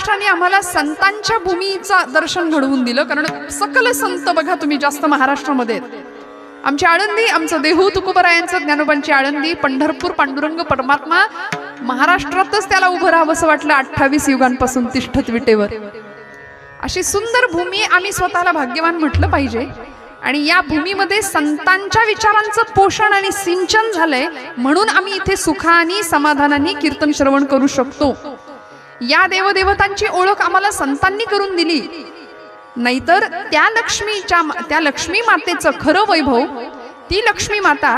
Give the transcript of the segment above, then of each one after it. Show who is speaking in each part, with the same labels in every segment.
Speaker 1: महाराष्ट्राने आम्हाला संतांच्या भूमीचा दर्शन घडवून दिलं, कारण सकल संत बघा तुम्ही जास्त महाराष्ट्रामध्ये आहेत. आमची आळंदी, आमचं देहू तुकोबरायांचं, ज्ञानोबांची आळंदी, पंढरपूर, पांडुरंग परमात्मा, महाराष्ट्रातच त्याला उभं राहावं असं वाटलं 28 युगांपासून तिष्ठत विटेवर. अशी सुंदर भूमी आम्ही स्वतःला भाग्यवान म्हटलं पाहिजे. आणि या भूमीमध्ये संतांच्या विचारांचं पोषण आणि सिंचन झालंय, म्हणून आम्ही इथे सुखाने समाधानाने कीर्तन श्रवण करू शकतो. या देवदेवतांची ओळख आम्हाला संतांनी करून दिली, नाहीतर त्या लक्ष्मी मातेचं खरं वैभव, ती लक्ष्मी माता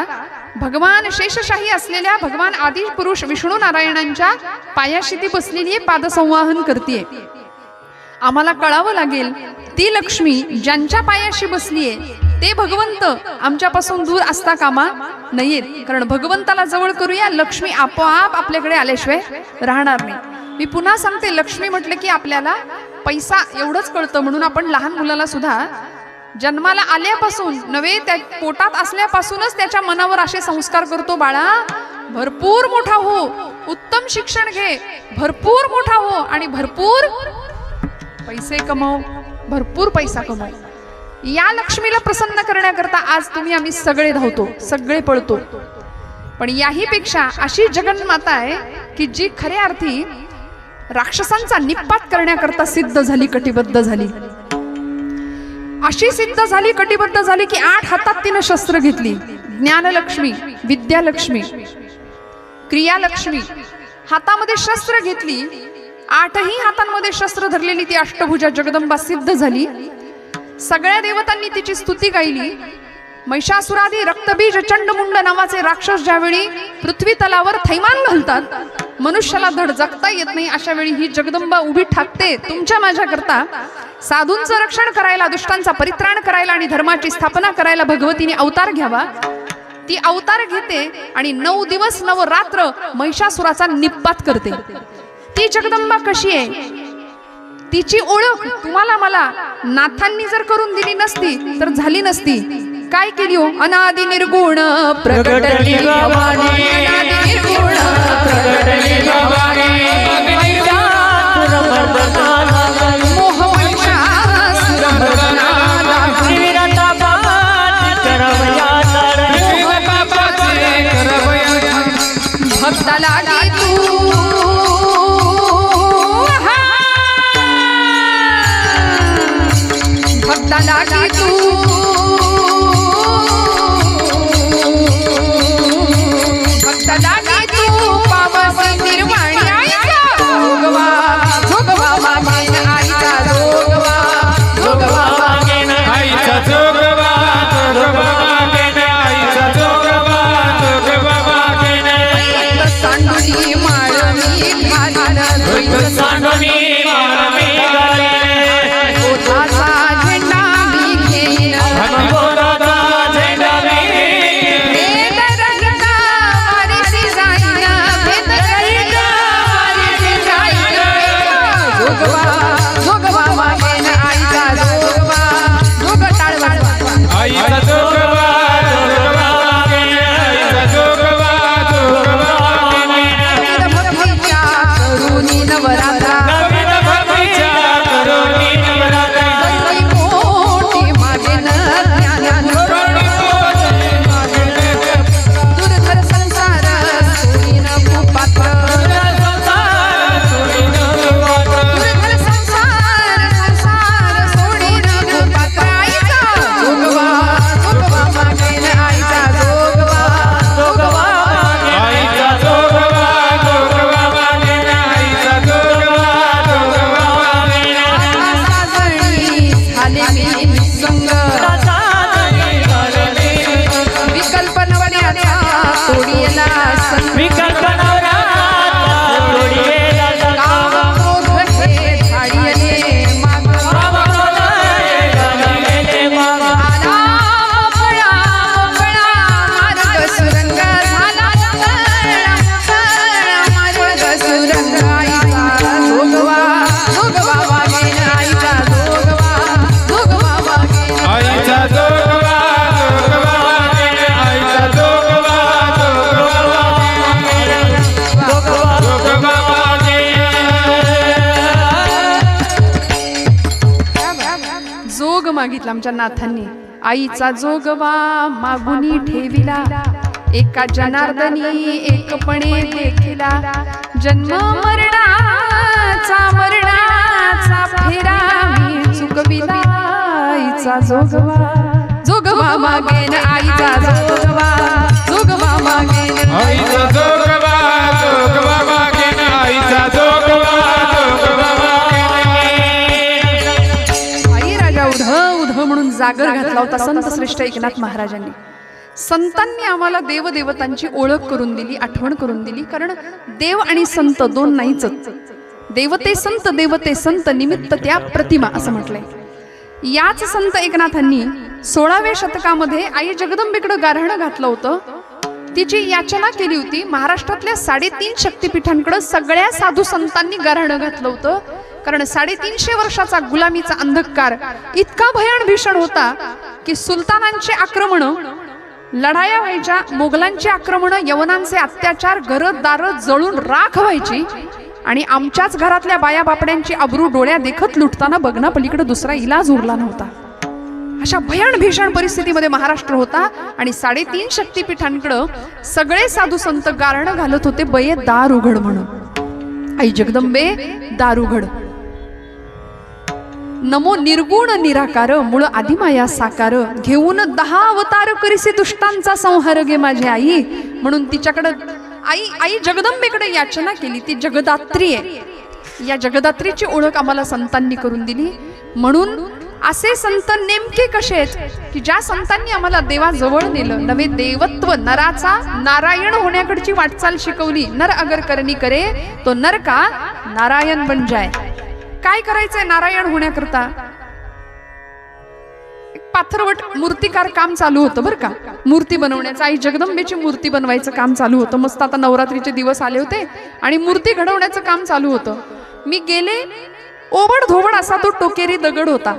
Speaker 1: भगवान शेषशाही असलेल्या भगवान आदि पुरुष विष्णू नारायणांच्या पायाशी ती बसलेली आहे, पादसंवाहन करतीये. आम्हाला कळावं लागेल ती लक्ष्मी ज्यांच्या पायाशी बसलीये ते भगवंत आमच्यापासून दूर असता कामा नयेत. कारण भगवंताला जवळ करूया, लक्ष्मी आपोआप आपल्याकडे आल्याशिवाय राहणार नाही. मी पुन्हा सांगते, लक्ष्मी म्हटलं की आपल्याला पैसा एवढंच कळतं, म्हणून आपण लहान मुलाला सुद्धा जन्माला आल्यापासून नव्हे, त्या पोटात असल्यापासूनच त्याच्या मनावर असे संस्कार करतो, बाळा भरपूर मोठा हो, उत्तम शिक्षण घे, भरपूर मोठा हो आणि भरपूर पैसे कमव, भरपूर पैसा कमव. या लक्ष्मीला प्रसन्न करण्याकरता आज तुम्ही आम्ही सगळे धावतो, सगळे पळतो. पण याही पेक्षा अशी जगन्माता आहे की जी खऱ्या अर्थी राक्षसांचा निपात करण्याकरता सिद्ध झाली, कटिबद्ध झाली. अशी सिद्ध झाली, कटिबद्ध झाली की 8 हातात तिनं शस्त्र घेतली. ज्ञानलक्ष्मी, विद्यालक्ष्मी, क्रियालक्ष्मी, हातामध्ये शस्त्र घेतली. 8ही हातांमध्ये शस्त्र धरलेली ती अष्टभुजा जगदंबा सिद्ध झाली. सगळ्या देवतांनी तिची स्तुती गायली. महिषासुरादी रक्तबीज चंडमुंड नावाचे राक्षस ज्यावेळी पृथ्वी तलावर थैमान घालतात, मनुष्याला धड जगता येत नाही, अशा वेळी ही जगदंबा उभी ठाकते तुमच्या माझ्याकरता. साधूंचं रक्षण करायला, दुष्टांचा परित्राण करायला आणि धर्माची स्थापना करायला भगवतीने अवतार घ्यावा. ती अवतार घेते आणि 9 दिवस 9 रात्र महिषासुराचा निपात करते. ती जगदंबा कशी आहे, तिची ओळख तुम्हाला मला नाथांनी जर करून दिली नसती तर झाली नसती. काय केली हो? अनादि निर्गुण प्रगटली भवानी, अनादि निर्गुण प्रगटली भवानी, मोह महिषासुरमर्दना भक्ताला नवरात्रा मागितला आमच्या नाथांनी. आईचा जोगवा मागुनी ठेविला, एका जनार्दनी एकपणे देखिला. जन्म मरणाचा फेरा मी चुकविला. आईचा जोगवा मागेन, आईचा जोगवा मागेन,
Speaker 2: आईचा जोगवा मागेन, आईचा जोगवा मागेन.
Speaker 1: आई राजा उध म्हणून जागर घातला होता संत श्रेष्ठ एकनाथ महाराजांनी. संतांनी आम्हाला देवदेवतांची ओळख करून दिली, आठवण करून दिली. कारण देव आणि संत दोन नाहीच. देवते संत निमित्त त्या प्रतिमा असं म्हटलंय. याच संत एकनाथांनी 16व्या शतकामध्ये आई जगदंबेकडे गारहणं घातलं होतं. तिची याचना केली होती. महाराष्ट्रातल्या 3.5 शक्तिपीठांकडे सगळ्या साधू संतांनी गारहणं घातलं होतं. कारण 350 वर्षाचा गुलामीचा अंधकार इतका भीषण होता की सुलतानांचे आक्रमण, लढाया व्हायच्या, मोगलांची आक्रमण, यवनांचे अत्याचार, घरदार जळून राख व्हायची आणि आमच्याच घरातल्या बाया बापड्यांची अब्रू डोळ्या देखत लुटताना बघना पलीकडे दुसरा इलाज उरला नव्हता. अशा भीषण परिस्थितीमध्ये महाराष्ट्र होता आणि 3.5 शक्तिपीठांकडे सगळे साधू संत गारणं घालत होते, बये दार उघड म्हणून. आई जगदंबे दार उघड. नमो निर्गुण निराकार, मूळ आदिमाया साकार, घेऊन 10 अवतार करीसी दुष्टांचा संहार गे माझी आई. म्हणून तिच्याकडे आई जगदंबेकडे याचना केली. ती जगदात्री आहे. या जगदात्रीची ओळख आम्हाला संतांनी करून दिली. म्हणून असे संत नेमके कसे आहेत की ज्या संतांनी आम्हाला देवाजवळ नेलं, नवे देवत्व नराचा नारायण होण्याकडची वाटचाल शिकवली. नर अगर करणी करे तो नर का नारायण बन जाय. काय करायचंय नारायण होण्याकरता? पाथरवट मूर्तिकार काम चालू होतं बरं का, मूर्ती बनवण्याचं. आई जगदंबेची मूर्ती बनवायचं काम चालू होतं. मस्त आता नवरात्रीचे दिवस आले होते आणि मूर्ती घडवण्याचं काम चालू होतं. मी गेले, ओबड धोबड असा तो टोकेरी दगड होता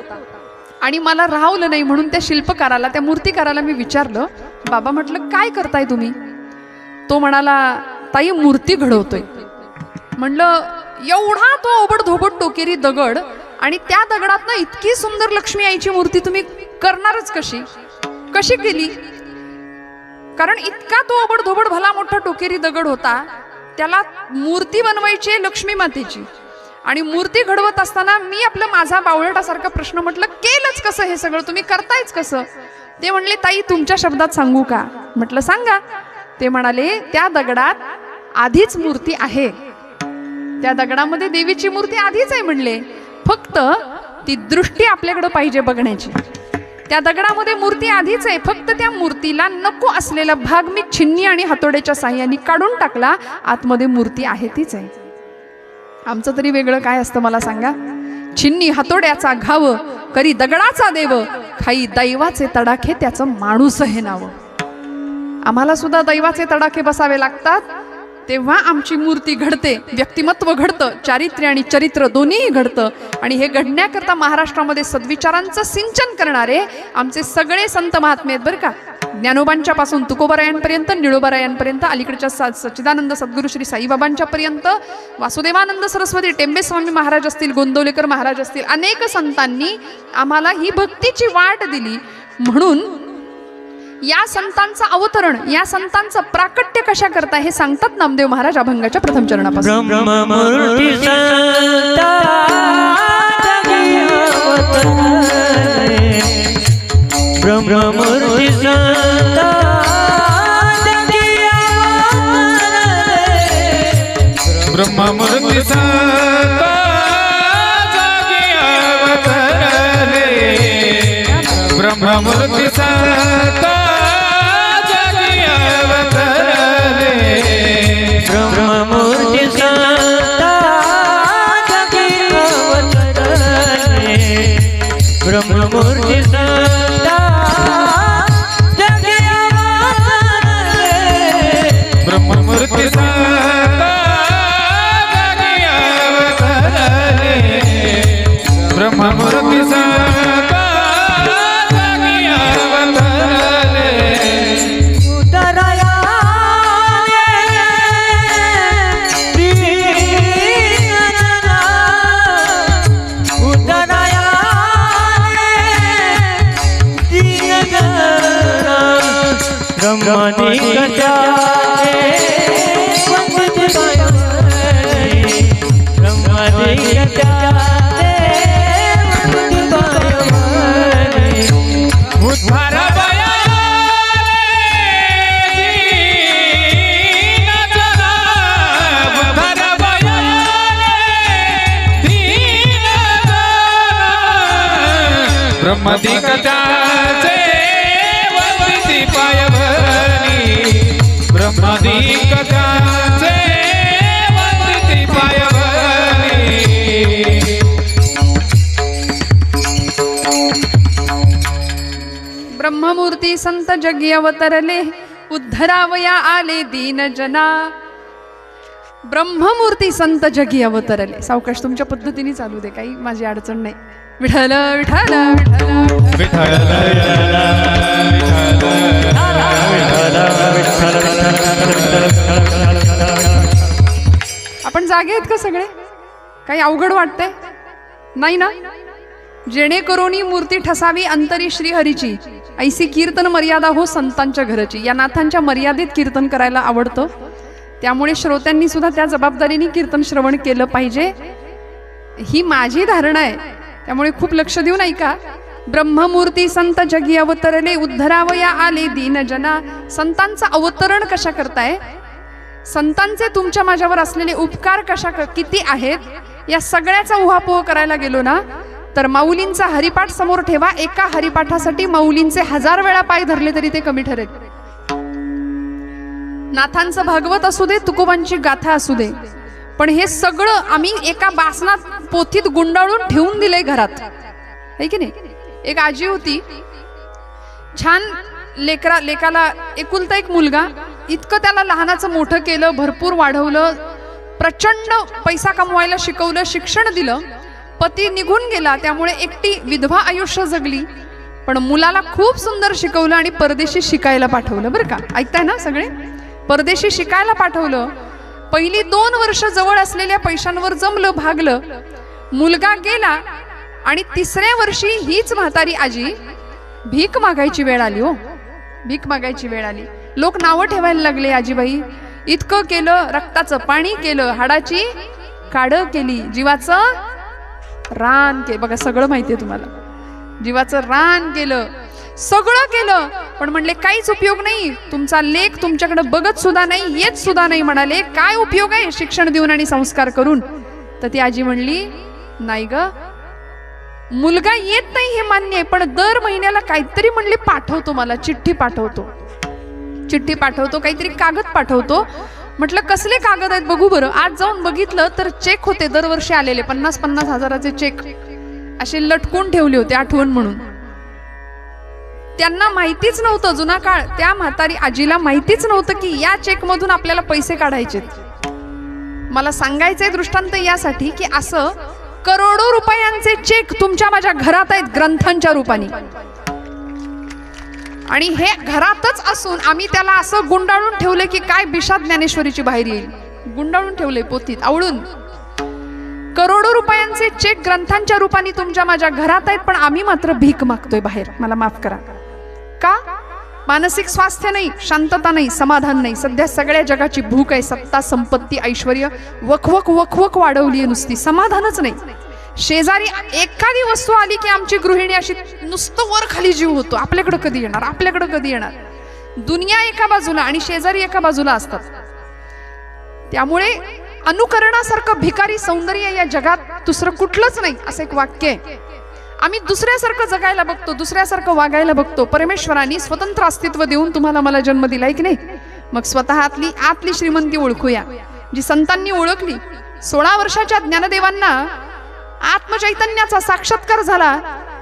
Speaker 1: आणि मला राहवलं नाही म्हणून त्या शिल्पकाराला, त्या मूर्तिकाराला मी विचारलं, बाबा म्हटलं काय करताय तुम्ही? तो म्हणाला, ताई मूर्ती घडवतोय. म्हणलं एवढा तो ओबड धोबड टोकेरी दगड आणि त्या दगडातनं इतकी सुंदर लक्ष्मी आईची मूर्ती तुम्ही करणारच कशी केली? कारण इतका तो ओबड धोबड भला मोठा टोकेरी दगड होता, त्याला मूर्ती बनवायची लक्ष्मी मातेची. आणि मूर्ती घडवत असताना मी माझा बावळटासारखा प्रश्न म्हटलं, केलंच कसं हे सगळं, तुम्ही करतायच कसं? ते म्हणले, ताई तुमच्या शब्दात सांगू का? म्हटलं सांगा. ते म्हणाले, त्या दगडात आधीच मूर्ती आहे, त्या दगडामध्ये देवीची मूर्ती आधीच आहे म्हणले, फक्त ती दृष्टी आपल्याकडे पाहिजे बघण्याची. त्या दगडामध्ये मूर्ती आधीच आहे, फक्त त्या मूर्तीला नको असलेला भाग मी छिन्नी आणि हातोड्याच्या साह्याने काढून टाकला, आतमध्ये मूर्ती आहे तीच आहे. आमचं तरी वेगळं काय असतं मला सांगा? छिन्नी हातोड्याचा घाव करी दगडाचा देव, खाई दैवाचे तडाखे त्याचं माणूस हे नाव. आम्हाला सुद्धा दैवाचे तडाखे बसावे लागतात, तेव्हा आमची मूर्ती घडते, व्यक्तिमत्व घडतं, चारित्र्य आणि चरित्र दोन्हीही घडतं. आणि हे घडण्याकरता महाराष्ट्रामध्ये सद्विचारांचं सिंचन करणारे आमचे सगळे संत महात्मे आहेत बरं का. ज्ञानोबांच्या पासून तुकोबारायांपर्यंत, निळोबारायांपर्यंत, अलीकडच्या सच्चिदानंद सद्गुरू श्री साईबाबांच्या पर्यंत, वासुदेवानंद सरस्वती टेंबे स्वामी महाराज असतील, गोंदवलेकर महाराज असतील, अनेक संतांनी आम्हाला ही भक्तीची वाट दिली. म्हणून या संतांचं अवतरण, या संतांचं प्राकट्य कशा करता हे सांगतात नामदेव महाराज अभंगाच्या प्रथम चरणापासून.
Speaker 3: ब्रह्ममूर्ती
Speaker 2: ब्रह्ममूर्ती ब्रह्ममूर्ती
Speaker 3: ब्रह्ममूर्ती ब्रह्ममूर्ती
Speaker 2: ब्रह्ममूर्ती ब्रह्ममूर्ती
Speaker 3: ब्रह्मादिकता वंदित पायवनी ब्रह्मादिकता वंदित पायवनी
Speaker 2: उद्धार ब्रह्मादिकताचे वंदिती पायभरणी ब्रह्मादिकताचे वंदिती पायभरणी
Speaker 1: ब्रह्ममूर्ती संत जगी अवतरले उद्धरावया आले दीन जना. ब्रह्ममूर्ती संत जगी अवतरले. सावकाश तुमच्या पद्धतीने चालू दे, काही माझी अडचण नाही. विठ्ठल विठ्ठल विठ्ठल आपण जागे आहेत का सगळे? काही अवघड वाटतंय नाही ना? जेणेकरून ही मूर्ती ठसावी अंतरी श्रीहरीची, ऐसी कीर्तन मर्यादा हो संतांच्या घरची. या नाथांच्या मर्यादित कीर्तन करायला आवडतं, त्यामुळे श्रोत्यांनी सुद्धा त्या जबाबदारीने कीर्तन श्रवण केलं पाहिजे, ही माझी धारणा आहे. त्यामुळे खूप लक्ष देऊन ऐका. ब्रह्ममूर्ती संत जगी अवतरले उद्धरावया आले दीन जना. संतांचं अवतरण कशा करताय? संतांचे तुमच्या माझ्यावर असलेले उपकार किती आहेत, या सगळ्याचा उहापोह करायला गेलो ना तर माऊलींचा हरिपाठ समोर ठेवा. एका हरिपाठासाठी माऊलींचे 1000 वेळा पाय धरले तरी ते कमी ठरेल. नाथांचं भागवत असू दे, तुकोबांची गाथा असू दे, पण हे सगळं आम्ही एका बासनात पोथीत गुंडाळून ठेवून दिलंय घरात, है की नाही? एक आजी होती, छान लेकाला एकुलता एक मुलगा, इतकं त्याला लहानाचं मोठं केलं, भरपूर वाढवलं, प्रचंड पैसा कमवायला शिकवलं, शिक्षण दिलं. पती निघून गेला, त्यामुळे एकटी विधवा आयुष्य जगली, पण मुलाला खूप सुंदर शिकवलं आणि परदेशी शिकायला पाठवलं. बरं का, ऐकताय ना सगळे? परदेशी शिकायला पाठवलं. पहिली 2 वर्ष जवळ असलेल्या पैशांवर जमलं, भागलं. मुलगा गेला आणि 3ऱ्या वर्षी हीच म्हातारी आजी भीक मागायची वेळ आली. हो, भीक मागायची वेळ आली. लोक नावं ठेवायला लागले, आजीबाई इतकं केलं, रक्ताचं पाणी केलं, हाडाची काढ केली, जीवाचं रान केलं. बघा सगळं माहितीये तुम्हाला, जीवाचं रान केलं, सगळं केलं, पण म्हणले काहीच उपयोग नाही. तुमचा लेक तुमच्याकडे बघत सुद्धा नाही, येत सुद्धा नाही. म्हणाले काय उपयोग आहे शिक्षण देऊन आणि संस्कार करून? तर ती आजी म्हणली नाही ग, मुलगा येत नाही हे मान्य आहे, पण दर महिन्याला काहीतरी म्हणले पाठवतो, मला चिठ्ठी पाठवतो, काहीतरी कागद पाठवतो. म्हटलं कसले कागद आहेत बघू बरं. आज जाऊन बघितलं तर चेक होते, दरवर्षी आलेले 50-50 हजाराचे चेक असे लटकून ठेवले होते आठवण म्हणून. त्यांना माहितीच नव्हतं, जुना काळ, त्या म्हातारी आजीला माहितीच नव्हतं की या चेक मधून आपल्याला पैसे काढायचे. मला सांगायचंय दृष्टांत यासाठी की असं करोडो रुपयांचे चेक तुमच्या माझ्या घरात आहेत ग्रंथांच्या रूपाने, आणि हे घरातच असून आम्ही त्याला असं गुंडाळून ठेवले की काय बिशाद ज्ञानेश्वरीची बाहेर येईल. गुंडाळून ठेवले पोथीत आवळून. करोडो रुपयांचे चेक ग्रंथांच्या रूपाने तुमच्या माझ्या घरात आहेत, पण आम्ही मात्र भीक मागतोय बाहेर. मला माफ करा. का? मानसिक स्वास्थ्य नाही, शांतता नाही, समाधान नाही. सध्या सगळ्या जगाची भूक आहे, सत्ता, संपत्ती, ऐश्वर्य, वखवक वाढवली आहे नुसती, समाधानच नाही. शेजारी एखादी वस्तू आली की आमची गृहिणी अशी नुसतं वर खाली जीव होतो, आपल्याकडे कधी येणार, आपल्याकडे कधी येणार. दुनिया एका बाजूला आणि शेजारी एका बाजूला असतात. त्यामुळे अनुकरणासारखं भिकारी सौंदर्य या जगात दुसरं कुठलंच नाही, असं एक वाक्य आहे. आम्ही दुसऱ्यासारखं जगायला बघतो, दुसऱ्यासारखं वागायला बघतो. परमेश्वराने स्वतंत्र अस्तित्व देऊन तुम्हाला मला जन्म दिलाय की नाही? मग स्वतःतली आतली श्रीमंती ओळखूया, जी संतांनी ओळखली. 16 वर्षाच्या ज्ञानदेवांना आत्मचैतन्याचा साक्षात्कार झाला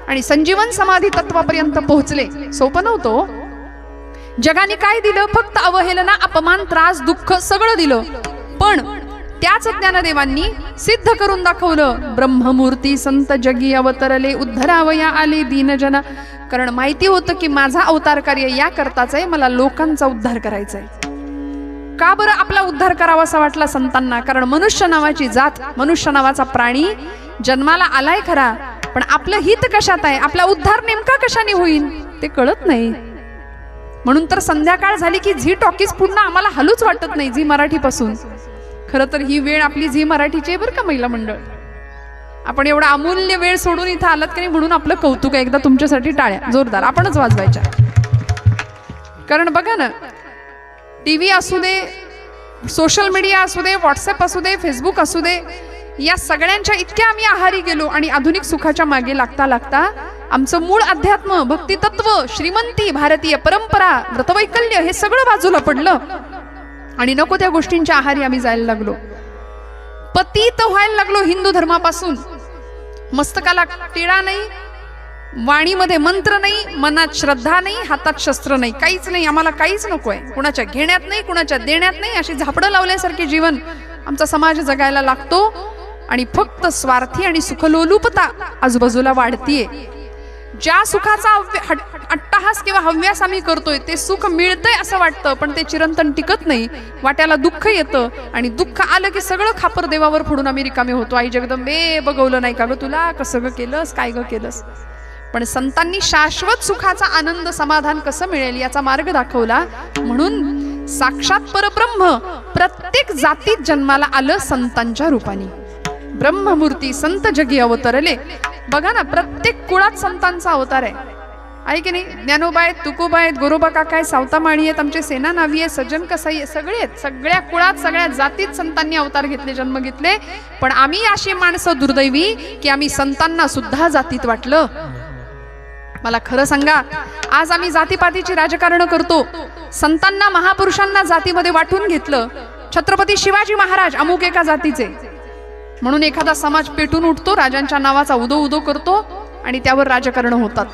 Speaker 1: आणि संजीवन समाधी तत्वापर्यंत पोहोचले. सोपं नव्हतं. जगाने काय दिलं? फक्त अवहेलना, अपमान, त्रास, दुःख सगळं दिलं, पण त्याच ज्ञानदेवांनी सिद्ध करून दाखवलं. ब्रह्ममूर्ती संत जगी अवतरले उद्धरावया आले दीनजना. कारण माहिती होतं की माझा अवतार कार्य या करताच आहे, मला लोकांचा उद्धार करायचा आहे. का बरं आपला उद्धार करावासा वाटला संतांना? कारण मनुष्य नावाची जात, मनुष्य नावाचा प्राणी जन्माला आलाय खरा, पण आपलं हित कशात आहे, आपला उद्धार नेमका कशाने होईल ते कळत नाही. म्हणून तर संध्याकाळ झाली की झी टॉकीज पुन्हा आम्हाला हलूच वाटत नाही झी मराठीपासून. खरं तर ही वेळ आपली झी मराठीची आहे बरं का महिला मंडळ. आपण एवढा अमूल्य वेळ सोडून इथं आलात की नाही म्हणून आपलं कौतुक आहे. एकदा तुमच्यासाठी टाळ्या जोरदार आपणच वाजवायच्या. कारण बघा ना, टीव्ही असू दे, सोशल मीडिया असू दे, व्हॉट्सअप असू दे, फेसबुक असू दे, या सगळ्यांच्या इतक्या आम्ही आहारी गेलो आणि आधुनिक सुखाच्या मागे लागता लागता आमचं मूळ अध्यात्म, भक्ती तत्व, श्रीमंती, भारतीय परंपरा, व्रतवैकल्य हे सगळं बाजूला पडलं आणि नको त्या गोष्टींच्या आहारी आम्ही जायला लागलो. पतित व्हायला लागलो हिंदू धर्मापासून. मस्तकाला टिळा नाही, वाणीमध्ये मंत्र नाही, मनात श्रद्धा नाही, हातात शस्त्र नाही, काहीच नाही. आम्हाला काहीच नकोय. कुणाच्या घेण्यात नाही, कुणाच्या देण्यात नाही, अशी झापडं लावल्यासारखे जीवन आमचा समाज जगायला लागतो आणि फक्त स्वार्थी आणि सुखलोलुपता आजूबाजूला वाढतीये. ज्या सुखाचा अट्टहास किंवा हव्यास आम्ही करतोय ते सुख मिळतंय असं वाटतं, पण ते चिरंतन टिकत नाही. वाट्याला दुःख येतं आणि दुःख आलं की सगळं खापर देवावर फोडून आम्ही रिकामे होतो. आई जगदंबे बघवलं नाही का ग तुला, कसं ग केलंस, काय ग केलंस. पण संतांनी शाश्वत सुखाचा आनंद समाधान कसं मिळेल याचा मार्ग दाखवला. म्हणून साक्षात परब्रह्म प्रत्येक जातीत जन्माला आलं संतांच्या रूपाने. ब्रह्ममूर्ती संत जगी अवतरले. बघा ना, प्रत्येक कुळात संतांचा अवतार आहे की नाही. ज्ञानोबा आहेत, तुकोबा आहेत, गोरोबा काका आहेत, सावतामाळी आहेत, आमचे सेना नावी आहे, सज्जन कसाई आहे, सगळे आहेत. सगळ्या कुळात सगळ्या जातीत संतांनी अवतार घेतले, जन्म घेतले. पण आम्ही अशी माणसं दुर्दैवी की आम्ही संतांना सुद्धा जातीत वाटलं. मला खरं सांगा, आज आम्ही जातीपातीची राजकारण करतो. संतांना महापुरुषांना जातीमध्ये वाटून घेतलं. छत्रपती शिवाजी महाराज अमुक एका जातीचे म्हणून एखादा समाज पेटून उठतो, राजांच्या नावाचा उदो उदो करतो आणि त्यावर राजकारण होतात.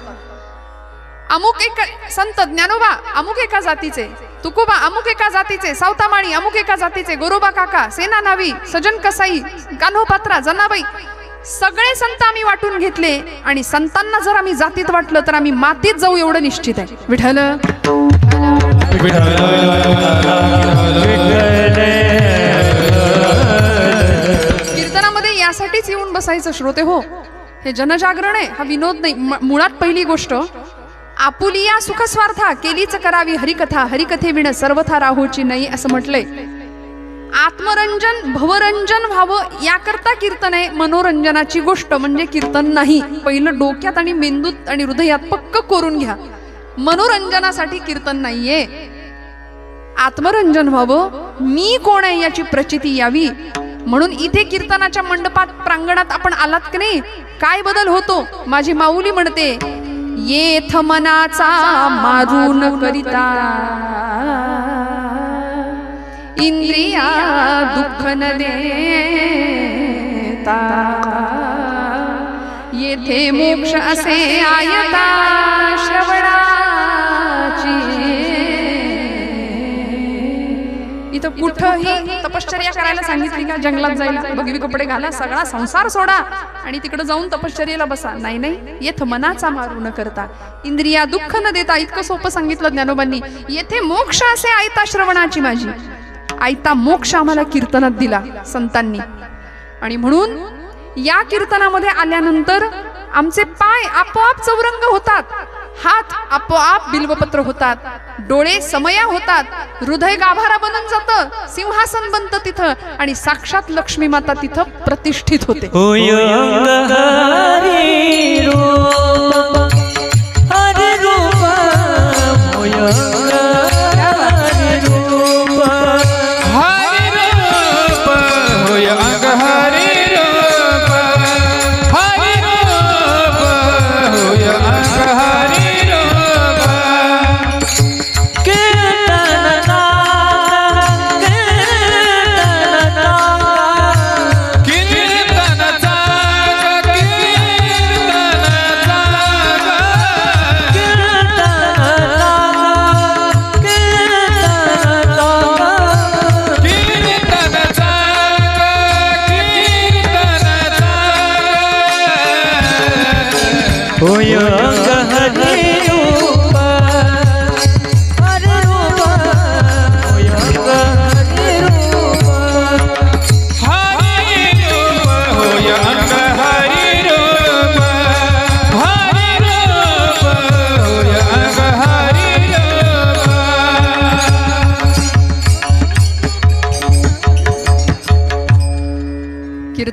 Speaker 1: अमुक एक संत ज्ञानोबा अमुक एका जातीचे, तुकोबा अमुक एका जातीचे, सावतामाळी अमुक एका जातीचे, गोरोबा काका, सेना नावी, सजन कसाई, कान्होपात्रा, जनाबाई, सगळे संत आम्ही वाटून घेतले. आणि संतांना जर आम्ही जातीत वाटलं तर आम्ही मातीत जाऊ एवढं निश्चित आहे. विठ्ठल कीर्तनामध्ये यासाठीच येऊन बसायचं श्रोते हो. हे जनजागरण आहे, हा विनोद नाही. मुळात पहिली गोष्ट, आपुलिया सुखस्वार्था केलीच करावी हरिकथा, हरिकथे विण सर्वथा राहोची नाही असं म्हटलंय. आत्मरंजन भवरंजन व्हावं याकरता कीर्तन आहे. मनोरंजनाची गोष्ट म्हणजे कीर्तन नाही. पहिलं डोक्यात आणि मेंदूत आणि हृदयात पक्क करून घ्या. मनोरंजनासाठी कीर्तन नाहीये. आत्मरंजन व्हावं, मी कोण आहे याची प्रचिती यावी. म्हणून इथे कीर्तनाच्या मंडपात प्रांगणात आपण आलात की नाही, काय बदल होतो. माझी माऊली म्हणते, येथ मनाचा मारून करिता इंद्रिया दुःख न देता, येथे मोक्ष असे आयता श्रवणाची. इथं कुठंही तपश्चर्या करायला सांगितली का, जंगलात जायला, भगवी कपडे घाला, सगळा संसार सोडा आणि तिकडे जाऊन तपश्चर्याला बसा. नाही नाही, येथ मनाचा मारू न करता इंद्रिया दुःख न देता. इतकं सोपं सांगितलं ज्ञानोबांनी. येथे मोक्ष असे आयता श्रवणाची माझी. आयता मोक्ष आम्हाला कीर्तनात दिला संतांनी. आणि म्हणून या कीर्तनामध्ये आल्यानंतर आमचे पाय आपोआप चौरंग होतात, हात आपोआप बिल्वपत्र होतात, डोळे समया होतात, हृदय गाभारा बनून जातं, सिंहासन बनतं तिथं आणि साक्षात लक्ष्मी माता तिथं प्रतिष्ठित होते.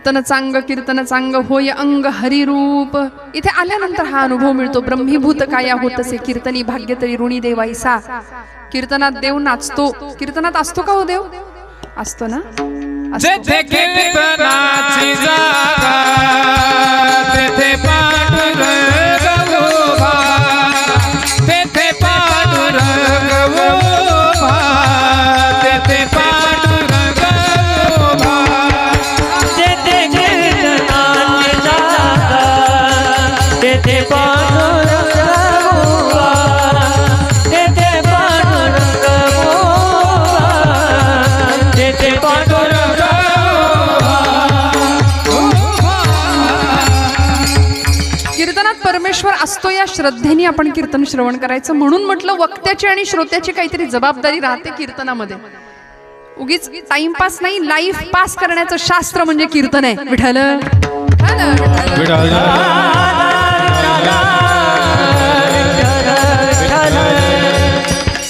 Speaker 1: कीर्तन चांग होय अंग हरिरूप. इथे आल्यानंतर हा अनुभव मिळतो. ब्रह्मीभूत काया होतसे कीर्तनी भाग्य तरी ऋणी देवाईसा. कीर्तनात देव नाचतो. कीर्तनात असतो का हो देव? असतो ना.
Speaker 2: जेथे कीर्तनाची जागा तेथे पांडुरंग उभा. तेथे पांडुरंग उभा. तेथे पांडुरंग उभा.
Speaker 3: तेथे कीर्तनाची जागा तेथे पांडुरंग उभा. तेथे पांडुरंग उभा. तेथे पांडुरंग
Speaker 1: कीर्तनात परमेश्वर असतो या श्रद्धेने आपण कीर्तन श्रवण करायचं. म्हणून म्हटलं वक्त्याची आणि श्रोत्याची काहीतरी जबाबदारी राहते कीर्तनामध्ये. उगीच टाइमपास नाही, लाईफ पास करण्याचं शास्त्र म्हणजे कीर्तन आहे. विठ्ठल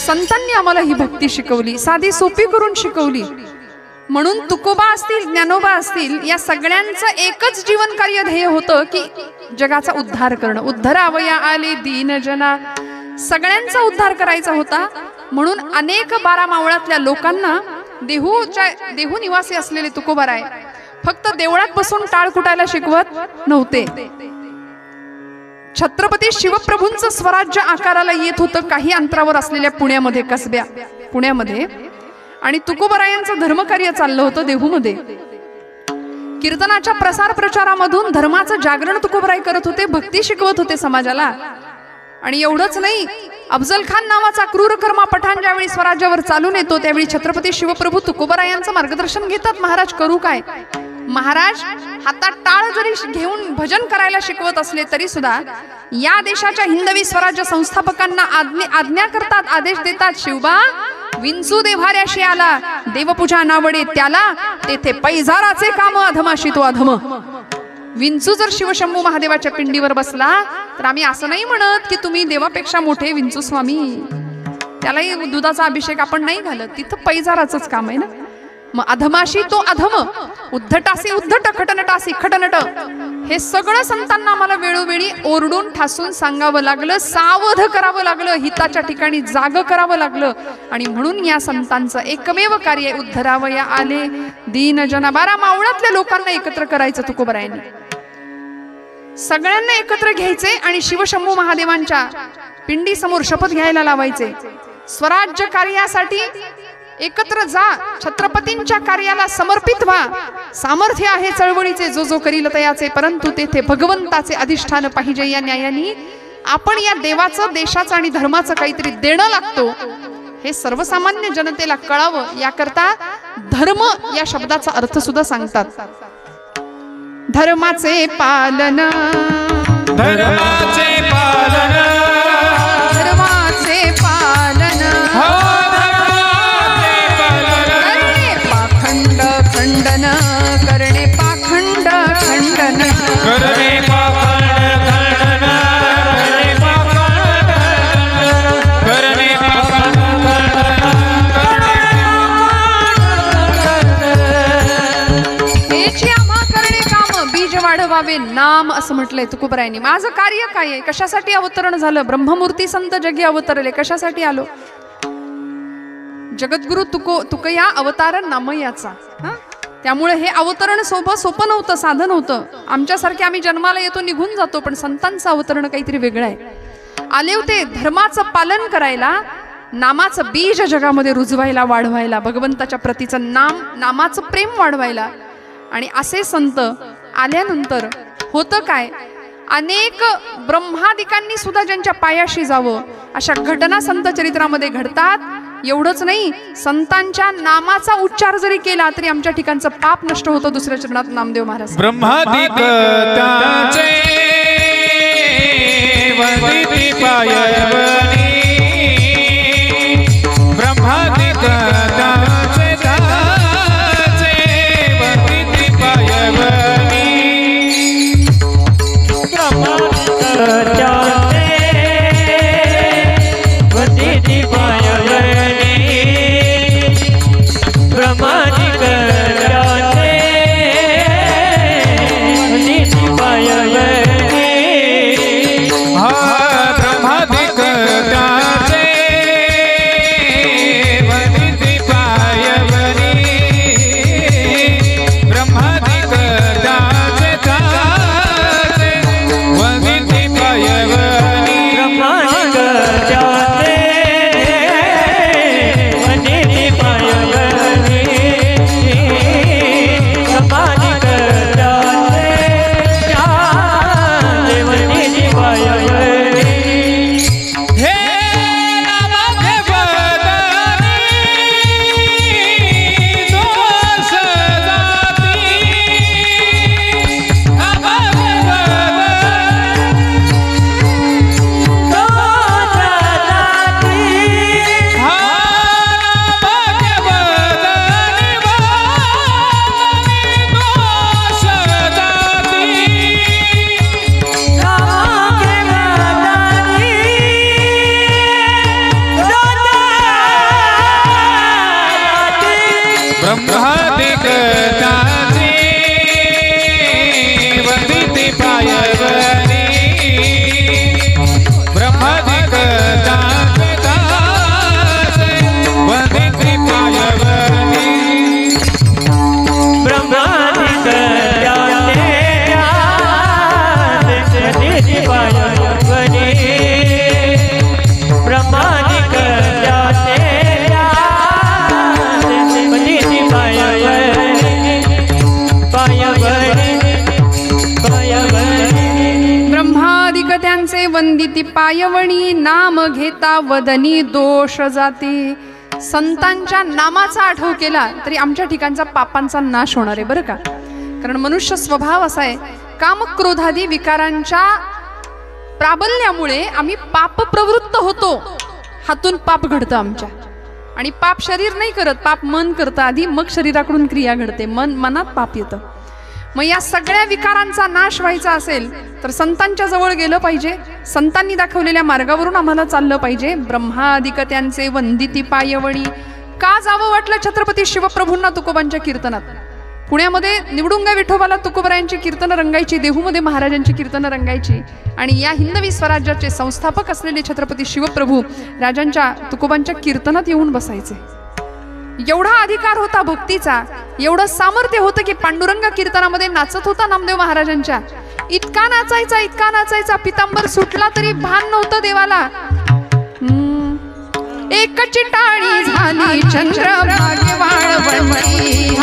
Speaker 1: संतांनी आम्हाला ही भक्ती शिकवली, साधी सोपी करून शिकवली. म्हणून तुकोबा असतील, ज्ञानोबा असतील, या सगळ्यांचं एकच जीवन कार्य ध्येय होतं की जगाचा उद्धार करणं. उद्धरावया आले दीन जना. सगळ्यांचा उद्धार करायचा होता. म्हणून अनेक 12 मावळातल्या लोकांना देहू निवासी असलेले तुकोबाराय फक्त देवळात बसून टाळ कुटायला शिकवत नव्हते. छत्रपती शिवप्रभूंचं स्वराज्य आकाराला येत होतं काही अंतरावर असलेल्या पुण्यामध्ये, कसब्या पुण्यामध्ये. आणि तुकोबारायांचं धर्मकार्य चाललं होतं देहूमध्ये. कीर्तनाच्या प्रसार प्रचारामधून धर्माचं जागरण तुकोबाराय करत होते, भक्ती शिकवत होते समाजाला. आणि एवढंच नाही, अफजल खान नावाचा क्रूरकर्मा पठाण ज्यावेळी स्वराज्यावर चालून येतो त्यावेळी छत्रपती शिवप्रभू तुकोबारायांचं मार्गदर्शन घेतात. महाराज करू काय? महाराज हातात टाळ जरी घेऊन भजन करायला शिकवत असले तरी सुद्धा या देशाच्या हिंदवी स्वराज्य संस्थापकांना आज्ञा करतात, आदेश देतात. शिवबा विंचू देव्हाऱ्याशी आला, देवपूजा नावडे त्याला, तेथे पैजाराचे काम अधमाशी तो अधम. विंचू जर शिवशंभू महादेवाच्या पिंडीवर बसला तर आम्ही असं नाही म्हणत की तुम्ही देवापेक्षा मोठे विंचू स्वामी, त्यालाही दुधाचा अभिषेक आपण नाही घालत. तिथं पैजाराचंच काम आहे ना. मग अधमाशी तो अधम, उद्धटासी उद्धट, खटनटासी खटनट. हे सगळं संतांना आम्हाला वेळोवेळी ओरडून ठासून सांगावं लागलं, सावध करावं लागलं, हिताच्या ठिकाणी जाग करावं लागलं. आणि म्हणून या संतांचं एकमेव कार्य उद्धरावया आले दीन जना. 12 मावळातल्या लोकांना एकत्र करायचं तुकोबारायांनी. सगळ्यांना एकत्र घ्यायचे आणि शिवशंभू महादेवांच्या पिंडी समोर शपथ घ्यायला लावायचे. स्वराज्य कार्यासाठी एकत्र जा, छत्रपतींच्या कार्याला समर्पित व्हा. सामर्थ्य आहे चळवळीचे जो जो करील तयाचे, परंतु तेथे भगवंताचे अधिष्ठान पाहिजे. या न्यायाने आपण या देवाचं, देशाचं आणि धर्माचं काहीतरी देणं लागतो हे सर्वसामान्य जनतेला कळावं. याकरता धर्म या शब्दाचा अर्थ सुद्धा सांगतात. धर्माचे पालन,
Speaker 2: धर्माचे पालन,
Speaker 1: धर्माचे पालन, करणे पाखंड खंडन, करणे पाखंड खंडन,
Speaker 2: करणे पाखंड खंडन, करणे पाखंड
Speaker 1: हेची आम्हा करणे काम बीज वाढवावे नाम असं म्हटलंय तुकोबारायांनी. माझं कार्य काय आहे? कशासाठी अवतरण झालं? ब्रह्ममूर्ती संत जगी अवतरले. कशासाठी आलो? जगद्गुरु तुकया अवतार नामयाचा. त्यामुळे हे अवतरण सोपं नव्हतं, साधं नव्हतं. आमच्यासारखे आम्ही जन्माला येतो, निघून जातो, पण संतांचं अवतरण काहीतरी वेगळं आहे. आले होते धर्माचं पालन करायला, नामाचं बीज जगामध्ये रुजवायला, वाढवायला, भगवंताच्या प्रतीचं नामाचं प्रेम वाढवायला. आणि असे संत आल्यानंतर होतं काय? अनेक ब्रह्मादिकांनी सुद्धा ज्यांच्या पायाशी जावं अशा घटना संत चरित्रामध्ये घडतात. एवढंच नाही, संतांच्या नामाचा उच्चार जरी केला तरी आमच्या ठिकाणचं पाप नष्ट होतं. दुसऱ्या चरणात नामदेव महाराज
Speaker 2: ब्रह्मादिक त्याचे वंदिती पायवनी, ब्रह्मादिक त्याचे वंदिती पायवनी,
Speaker 3: वंदिती पायवनी, ब्रह्मादिक त्याचे
Speaker 1: त्यांचे वंदिती पायवणी नाम घेता वदनी दोष जाते. संतांच्या नामाचा आठव केला तरी आमच्या ठिकाणचा पापांचा नाश होणार आहे बरं का. कारण मनुष्य स्वभाव असा आहे, काम क्रोधादी विकारांच्या प्राबल्यामुळे आम्ही पाप प्रवृत्त होतो. हातून पाप घडतं आमच्या. आणि पाप शरीर नाही करत, पाप मन करतं आधी, मग शरीराकडून क्रिया घडते. मनात पाप येतं. मग या सगळ्या विकारांचा नाश व्हायचा असेल तर संतांच्या जवळ गेलं पाहिजे. संतांनी दाखवलेल्या मार्गावरून आम्हाला चाललं पाहिजे. ब्रह्मादिक त्यांचे वंदिती पायवणी. का जावं वाटलं छत्रपती शिवप्रभूंना तुकोबांच्या कीर्तनात? पुण्यामध्ये निवडुंगा विठोबाला तुकोबरायांची कीर्तनं रंगायची, देहूमध्ये महाराजांची कीर्तनं रंगायची. आणि या हिंदवी स्वराज्याचे संस्थापक असलेले छत्रपती शिवप्रभू राजांच्या तुकोबांच्या कीर्तनात येऊन बसायचे. एवढा अधिकार होता भक्तीचा, एवढं सामर्थ्य होतं की पांडुरंग कीर्तनामध्ये नाचत होता नामदेव महाराजांच्या. इतका नाचायचा, पितांबर सुटला तरी भान नव्हतं देवाला. एकच टाळी झाली चंद्रभागे वाळवंटी.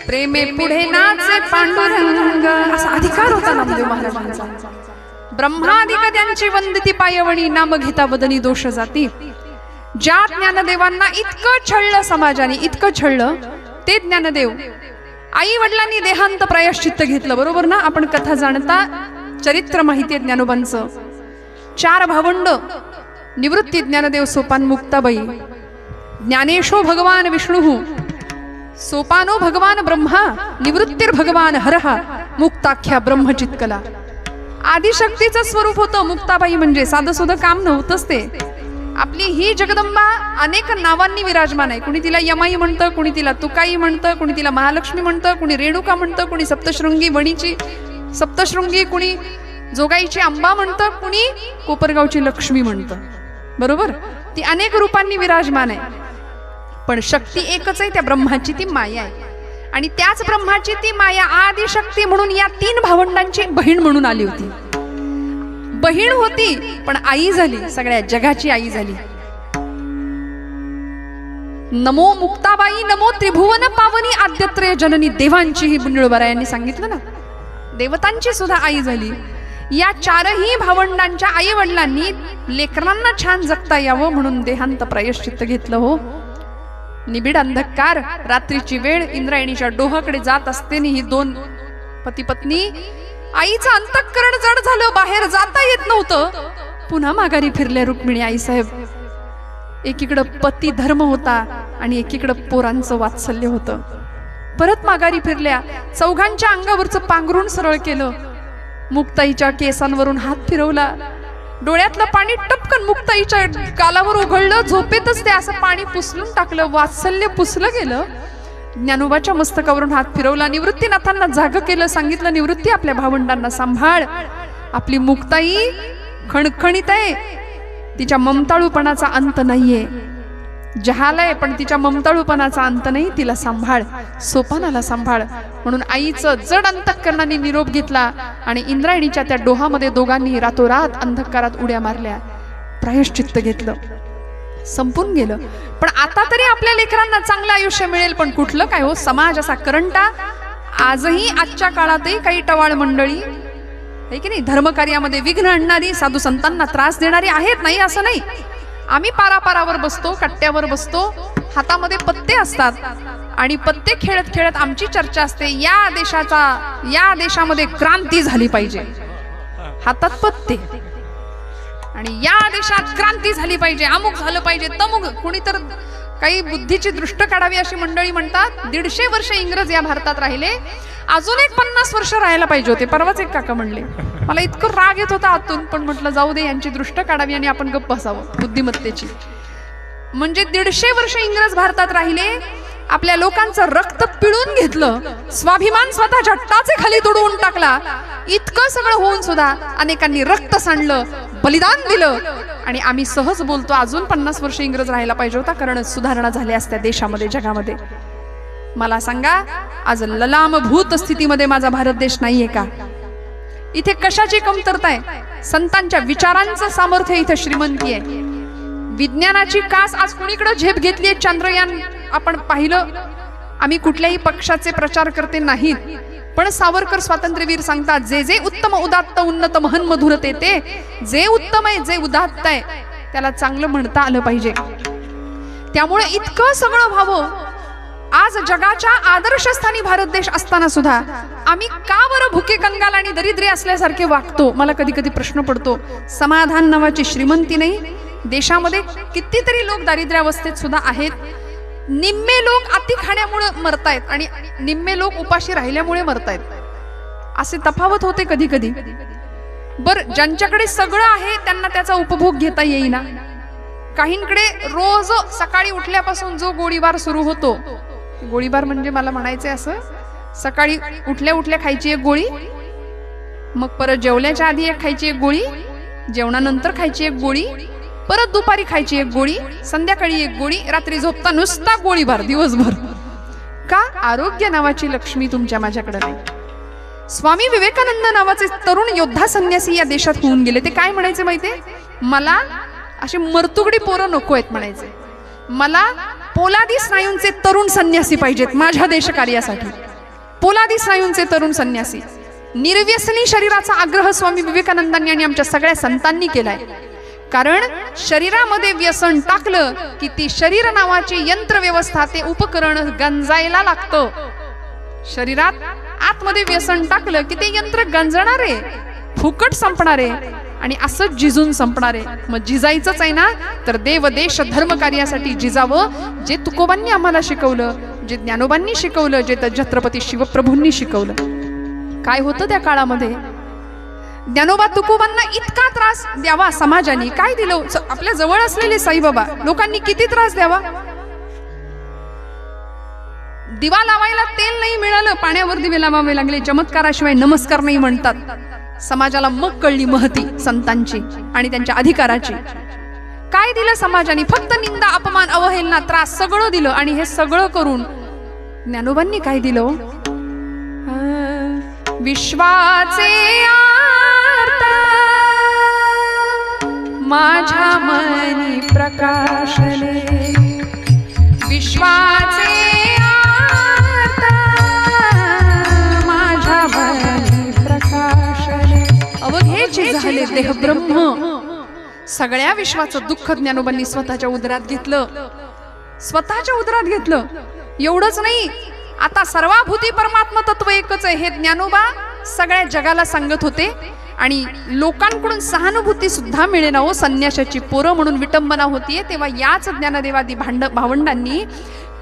Speaker 1: प्रेमे पुढे नाचे पांडुरंग. असा अधिकार होता नामदेव महाराजांचा. ब्रह्मादिक त्यांची वंदिती पायवणी नाम घेता वदनी दोष जाती. ज्या ज्ञानदेवांना इतकं छळलं समाजाने, इतकं छळलं ते ज्ञानदेव आई वडिलांनी देहांत प्रायश्चित्त घेतलं. बरोबर ना? आपण कथा जाणता, चरित्र माहिती आहे ज्ञानोबांचं. 4 भावंड, निवृत्ती ज्ञानदेव, सोपान मुक्ताबाई, ज्ञानेशो भगवान विष्णू, सोपानो भगवान ब्रह्मा, निवृत्तीर भगवान हरहा, मुक्ताख्या ब्रह्मचित्कला. आदिशक्तीचं स्वरूप होतं मुक्ताबाई. म्हणजे साधं सुधं काम नव्हतंच ते. आपली ही जगदंबा अनेक नावांनी विराजमान आहे. कुणी तिला यमाई म्हणतं, कुणी तिला तुकाई म्हणतं, कुणी तिला महालक्ष्मी म्हणतं, कुणी रेणुका म्हणतं, कुणी सप्तशृंगी वणीची सप्तशृंगी, कुणी जोगाईची अंबा म्हणतं, कुणी कोपरगावची लक्ष्मी म्हणतं. बरोबर? ती अनेक रूपांनी विराजमान आहे. पण शक्ती एकच आहे, त्या ब्रह्माची ती माया आहे. आणि त्याच ब्रह्माची ती माया आदिशक्ती म्हणून या 3 भावंडांची बहीण म्हणून आली होती. बहीण होती पण आई झाली, सगळ्या जगाची आई झाली. नमो मुक्ताबाई, नमो त्रिभुवन पावनी आद्यत्रय जननी. देवांची ही बुंडळबरायांनी सांगितलं ना, देवतांची सुद्धा आई झाली. या 4ही भावंडांच्या आई वडिलांनी लेकरांना छान जगता यावं म्हणून देहांत प्रायश्चित्त घेतलं. हो, निबिड अंधकार, रात्रीची वेळ, इंद्रायणीच्या डोहाकडे जात असतेनी ही 2 पती पत्नी, आईचं अंतःकरण जड झालं, बाहेर जाता येत नव्हतं. पुन्हा माघारी फिरल्या रुक्मिणी आईसाहेब. एकीकडं पती धर्म होता आणि एकीकडं पोरांचं वात्सल्य होतं. परत माघारी फिरल्या, चौघांच्या अंगावरचं पांघरून सरळ केलं, मुक्ताईच्या केसांवरून हात फिरवला, डोळ्यातलं पाणी टपकन मुक्ताईच्या गालावर उघळलं. झोपेतच ते असं पाणी पुसलून टाकलं, वात्सल्य पुसलं गेलं. ज्ञानोबाच्या मस्तकावरून हात फिरवला, निवृत्तीनाथांना जाग केलं, सांगितलं निवृत्ती आपल्या भावंडांना सांभाळ, आपली मुक्ताई खणखणीत आहे, तिच्या ममताळूपणाचा अंत नाहीये, जहाल आहे पण तिच्या ममताळूपणाचा अंत नाही, तिला सांभाळ, सोपानाला सांभाळ. म्हणून आईचं जड अंतःकरणाने निरोप घेतला आणि इंद्रायणीच्या त्या डोहामध्ये दोघांनी रातोरात अंधकारात उड्या मारल्या, प्रायश्चित्त घेतलं, संपून गेलं. पण आता तरी आपल्या लेकरांना चांगलं आयुष्य मिळेल, पण कुठलं काय हो, समाज असा करंटा. आजही आजच्या काळातही काही टवाळ मंडळी आहे की नाही, धर्मकार्यामध्ये विघ्न आणणारी, साधू संतांना त्रास देणारी आहेत, नाही असं नाही. आम्ही पारापारावर बसतो, कट्ट्यावर बसतो, हातामध्ये पत्ते असतात आणि पत्ते खेळत खेळत आमची चर्चा असते, या देशामध्ये क्रांती झाली पाहिजे, हातात पत्ते, आणि या देशात क्रांती झाली पाहिजे, अमुक झालं पाहिजे, तमुक. कुणी तर काही बुद्धीची दृष्ट काढावी अशी मंडळी म्हणतात 150 वर्ष इंग्रज या भारतात राहिले, अजून एक 50 वर्ष राहायला पाहिजे होते. परवाच एक काका म्हणले, मला इतकं राग येत होता आतून, पण म्हटलं जाऊ दे, यांची दृष्ट काढावी आणि आपण गप्प बसावं बुद्धिमत्तेची. म्हणजे 150 वर्ष इंग्रज भारतात राहिले, आपल्या लोकांचं रक्त पिळून घेतलं, स्वाभिमान स्वतःच्या टाचे खाली तुडवून टाकला, इतकं सगळं होऊन सुद्धा अनेकांनी रक्त सांडलं, बलिदान दिलं, आणि आम्ही सहज बोलतो अजून 50 वर्ष इंग्रज राहायला पाहिजे होता, कारण सुधारणा झाल्या असत्या देशामध्ये, जगामध्ये. मला सांगा, आज ललामभूत स्थितीमध्ये माझा भारत देश नाहीये का? इथे कशाची कमतरता आहे? संतांच्या विचारांचं सामर्थ्य इथे श्रीमंती आहे. विज्ञानाची कास आज कुणीकडे झेप घेतलीये? चांद्रयान आपण पाहिलं. आम्ही कुठल्याही पक्षाचे प्रचार करते नाहीत, पण सावरकर स्वातंत्र्यवीर सांगतात, जे जे उत्तम उदात्त उन्नत महन मधुर ते, जे उत्तम आहे, जे उदात्त आहे, त्याला चांगलं म्हणता आलं पाहिजे. त्यामुळे इतकं सगळं व्हावं. आज जगाच्या आदर्शस्थानी भारत देश असताना सुद्धा आम्ही का बरं भुके कंगाल आणि दरिद्री असल्यासारखे वागतो? मला कधी कधी प्रश्न पडतो. समाधान नावाची श्रीमंती नाही देशामध्ये. कितीतरी लोक दारिद्र्यावस्थेत सुद्धा आहेत. निम्मे लोक अति खाण्यामुळे मरतायत आणि निम्मे लोक उपाशी राहिल्यामुळे मरतायत. असे तफावत होते कधी कधी. बर, ज्यांच्याकडे सगळं आहे त्यांना त्याचा उपभोग घेता येईना. काहींकडे रोज सकाळी उठल्यापासून जो गोळीबार सुरू होतो, गोळीबार म्हणजे मला म्हणायचंय असं, सकाळी उठल्या उठल्या खायची एक गोळी, मग परत जेवल्याच्या आधी एक खायची एक गोळी, जेवणानंतर खायची एक गोळी, परत दुपारी खायची एक गोळी, संध्याकाळी एक गोळी, रात्री झोपता नुसता गोळीबार दिवसभर. का? आरोग्य नावाची लक्ष्मी तुमच्या माझ्याकडे नाही. स्वामी विवेकानंद नावाचे तरुण योद्धा संन्यासी या देशात होऊन गेले. ते काय म्हणायचे माहितीये? मला अशी मर्तुगडी पोरं नको आहेत म्हणायचे. मला पोलादी स्नायूंचे तरुण संन्यासी पाहिजेत माझ्या देशकार्यासाठी. पोलादी स्नायूंचे तरुण संन्यासी. निर्व्यसनी शरीराचा आग्रह स्वामी विवेकानंदांनी आणि आमच्या सगळ्या संतांनी केलाय. कारण शरीरामध्ये व्यसन टाकलं की ती शरीर नावाची यंत्र व्यवस्था, ते उपकरण गंजायला लागतं. शरीरात आतमध्ये व्यसन टाकलं की ते यंत्र गंजणार आहे, फुकट संपणार आहे आणि असंच जिजून संपणार आहे. मग जिजायचंच आहे ना, तर देव देश धर्म कार्यासाठी जिजावं. जे तुकोबांनी आम्हाला शिकवलं, जे ज्ञानोबांनी शिकवलं, जे छत्रपती शिवप्रभूंनी शिकवलं. काय होतं त्या काळामध्ये? ज्ञानोबा तुकोबांना इतका त्रास द्यावा समाजाने काय दिलं? आपल्या जवळ असलेले साईबाबा लोकांनी किती त्रास द्यावा? दिवा लावायला तेल नाही मिळालं, पाण्यावर दिवे लावावे लागले. चमत्काराशिवाय नमस्कार नाही म्हणतात. समाजाला मग कळली महती संतांची आणि त्यांच्या अधिकाराची. काय दिलं समाजाने? फक्त निंदा, अपमान, अवहेलना, त्रास सगळं दिलं. आणि हे सगळं करून ज्ञानोबांनी काय दिलं? विश्वाचे आर्त माझ्या मनी प्रकाशले, विश्वाचे आर्त माझ्या मनी प्रकाशले, अवघेचे झाले देह ब्रह्म. सगळ्या विश्वाचं दुःख ज्ञानोबांनी स्वतःच्या उदरात घेतलं. स्वतःच्या उदरात घेतलं. एवढंच नाही, आता सर्वाभूती परमात्मा तत्व एकच आहे हे ज्ञानोबा सगळ्या जगाला सांगत होते. आणि लोकांकडून सहानुभूती सुद्धा मिळेना हो. संन्याशाची पोरं म्हणून विटंबना होतीये. तेव्हा याच ज्ञानदेवादी भावंडांनी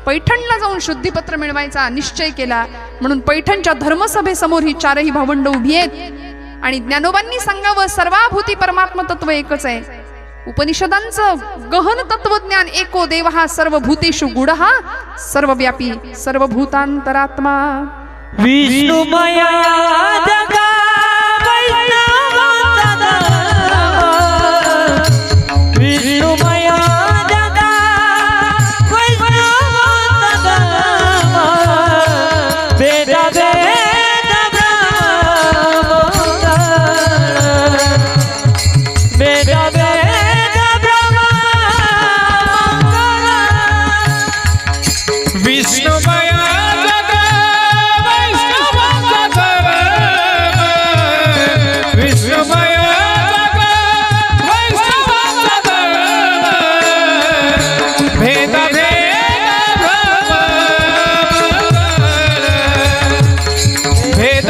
Speaker 1: पैठणला जाऊन शुद्धीपत्र मिळवायचा निश्चय केला. म्हणून पैठणच्या धर्मसभेसमोर ही चारही भावंड उभी आहेत आणि ज्ञानोबांनी सांगावं सर्वाभूती परमात्मा तत्व एकच आहे. उपनिषदांचं गहन तत्वज्ञान एको देव हा सर्वभूतेषु गुढ हा सर्वव्यापी सर्वभूतांतरात्मा
Speaker 3: विष्णुमया जगा वैष्णवांचा धर्म विष्णुमया जगा वैष्णवांचा धर्म वेद वेद ब्रह्मोत्तर वेद वेद ब्रह्मोत्तर
Speaker 2: विष्णुमया जग वैष्णवांचा धर्म विष्णुमया जग वैष्णवांचा धर्म भेद भेद भेद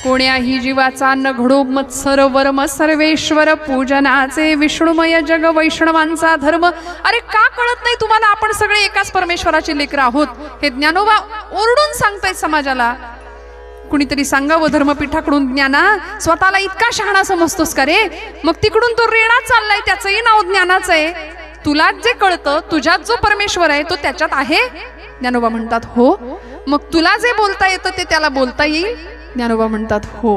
Speaker 1: कोण्याही जीवाचा न घडो मत्सर वर्म सर्वेश्वर पूजनाचे विष्णुमय जग वैष्णवांचा धर्म. अरे का कळत नाही तुम्हाला? आपण सगळे एकाच परमेश्वराचे लेकर आहोत हे ज्ञानोबा ओरडून सांगतायत समाजाला. कुणीतरी सांगावं धर्मपीठाकडून, ज्ञाना स्वतःला इतका शहाणा समजतोस का रे? मग तिकडून तो रेडा चाललाय, त्याचंही नाव ज्ञानाचं आहे. तुला जे कळतं, तुझ्यात जो परमेश्वर आहे तो त्याच्यात आहे. ज्ञानोबा म्हणतात हो. मग तुला जे बोलता येतं ते त्याला बोलता येईल. ज्ञानोबा म्हणतात हो.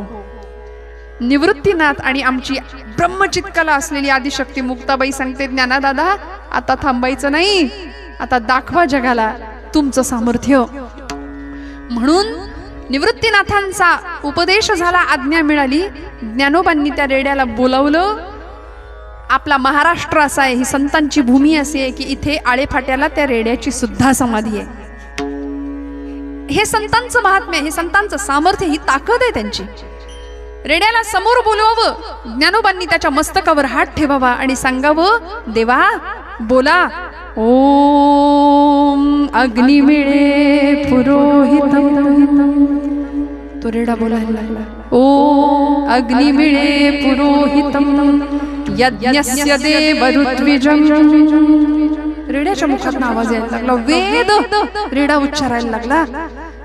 Speaker 1: निवृत्तीनाथ आणि आमची ब्रह्मचित कला असलेली आदिशक्ती मुक्ताबाई सांगते, ज्ञानादादा आता थांबायचं नाही, आता दाखवा जगाला तुमचं सामर्थ्य. म्हणून निवृत्तीनाथांचा उपदेश झाला, आज्ञा मिळाली. ज्ञानोबांनी त्या रेड्याला बोलावलं. आपला महाराष्ट्र असा आहे, ही संतांची भूमी अशी आहे की इथे आळेफाट्याला त्या रेड्याची सुद्धा समाधी आहे. हे संतांचं महात्म्य, हे संतांचं सामर्थ्य, ही ताकद आहे त्यांची. रेड्याला समोर बोलवावं, ज्ञानोबांनी त्याच्या मस्तकावर हात ठेवावा आणि सांगावं, देवा बोला. ओम अग्निमिळे पुरोहितम. तो रेडा बोलायला लागला. ओम अग्निमिळे पुरोहितम यज्ञस्य देवऋत्विजं. रेड्याच्या मुखातून आवाज यायला लागला, वेद. रेडा उच्चारायला लागला.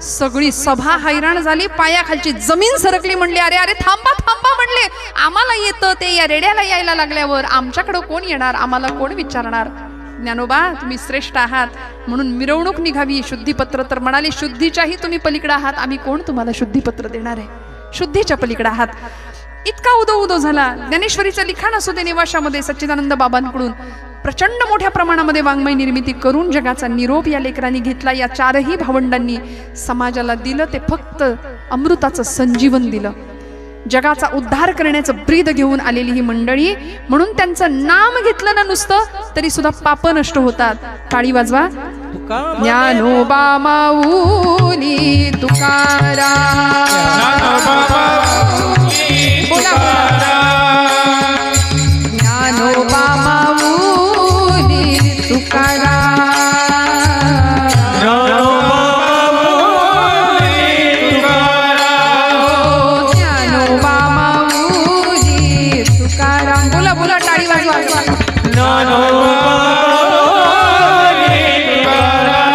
Speaker 1: सगळी सभा हैराण झाली, पायाखालची जमीन सरकली. म्हणली अरे अरे थांबा थांबा, म्हणले आम्हाला येतं ते या रेड्याला यायला लागल्यावर आमच्याकडे कोण येणार, आम्हाला कोण विचारणार. ज्ञानोबा तुम्ही श्रेष्ठ आहात म्हणून मिरवणूक निघावी. शुद्धीपत्र तर म्हणाले शुद्धीच्याही तुम्ही पलीकडे आहात, आम्ही कोण तुम्हाला शुद्धीपत्र देणार आहे, शुद्धीच्या पलीकडे आहात. इतका उदो उदो झाला. ज्ञानेश्वरीचं लिखाण असू दे, निवासामध्ये सच्चिदानंद बाबांकडून प्रचंड मोठ्या प्रमाणामध्ये वाङ्मय निर्मिती करून जगाचा निरोप या लेकरांनी घेतला. या चारही भावंडांनी समाजाला दिलं ते फक्त अमृताचं संजीवन दिलं. जगाचा उद्धार करण्याचं ब्रीद घेऊन आलेली ही मंडळी. म्हणून त्यांचं नाम घेतलं ना नुसतं तरी सुद्धा पाप नष्ट होतात. टाळी वाजवा. ज्ञानोबा माऊली तुकाराम. बोला ज्ञानोबा माऊली तुकाराम. ज्ञानोबा माऊली तुकाराम. बोला बोला टाळी वाजवा.
Speaker 2: ज्ञानोबा माऊली तुकाराम.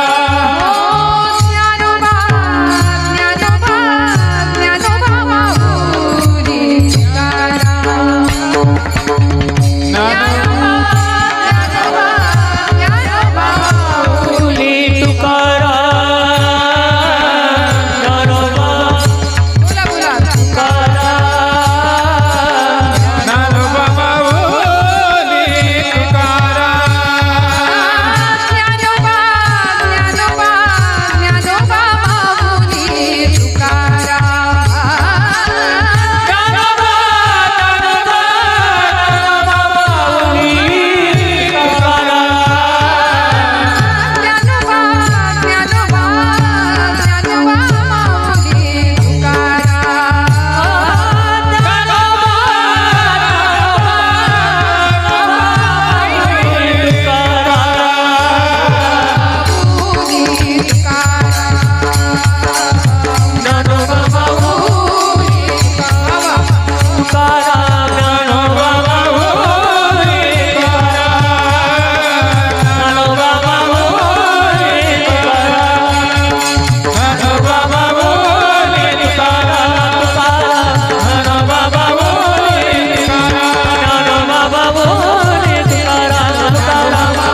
Speaker 3: बाबा बोले तुकाराम ज्ञानोबा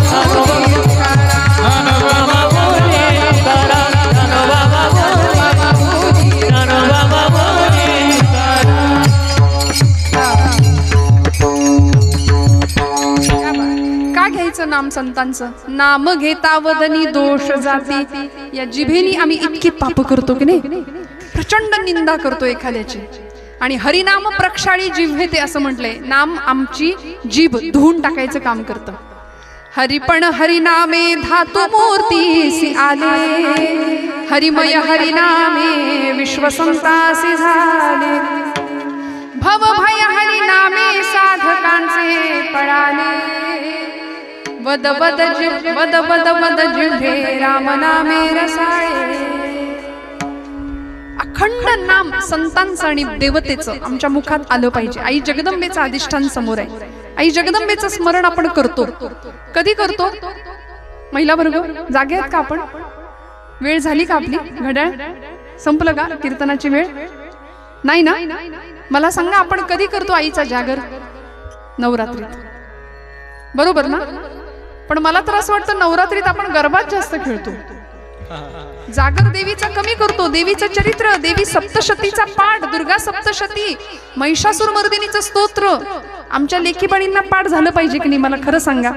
Speaker 3: बोले तुकाराम ज्ञानोबा बोले
Speaker 1: का घ्यायचं नाम संतांचं? नाम घेता वदनी दोष जाती. या जिभेनी आम्ही इतकी पाप करतो की नाही, प्रचंड निंदा करतो एखाद्याची. आणि हरिनाम प्रक्षाळी जिव्हे ते असं म्हटलंय. नाम आमची जीभ धुवून टाकायचं काम करतं. हरिपण हरिनामे धातु मूर्तीसी आले, हरिमय हरिनामे विश्वसंतासी झाले. भव भय हरिनामे साधकांचे पळाले, वद वद वद वद वद जिव्हे राम नामे रसाळे. अखंड नाम संतांचं आणि देवतेचं आमच्या मुखात आलं पाहिजे. आई जगदंबेचं अधिष्ठान समोर आहे. आई जगदंबेचं स्मरण आपण करतो. कधी करतो? महिला वर्ग जागे आहेत का आपण? वेळ झाली का आपली? घड्याळ संपलं का कीर्तनाची वेळ? नाही ना? मला सांगा, आपण कधी करतो आईचा जागर? नवरात्रीत, बरोबर ना? पण मला तर असं वाटतं नवरात्रीत आपण गरबाच जास्त खेळतो. जागर देवीचा कमी करतो. देवीचं चरित्र, देवी सप्तशतीचा पाठ, दुर्गा सप्तशती, महिषासूर मर्दिनीचं स्तोत्र आमच्या लेखीबाणींना पाठ झालं पाहिजे की नाही? मला खरं सांगा,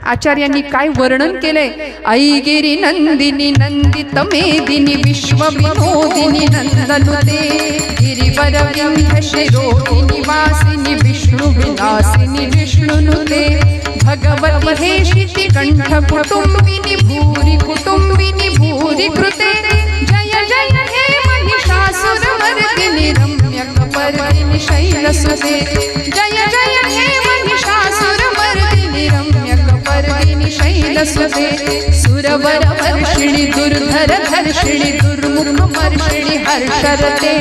Speaker 1: आचार्यांनी काय वर्णन केलंय. आई गिरी नंदिनी नंदित मेदिनी विश्व विनोदिनी नंदनुते, गिरिवर विंध्य शिरोहिणी वासिनी विष्णु विलासिनी विष्णुनुते, भगवती हे शिति कंठ कुटुंबिनी भूरि कुटुंबिनी भूरि कृते, जय जय हे महिषासुरमर्दिनी रम्यकपर्दिनी शैलसुते, जय जय हे महिषासुरमर्दिनी रम्यकपर्दिनी शैलसुते, सुरवर वर्षिणि दुर्धर धर्षिणि दुर्मुख वर्षिणि हर्षरते,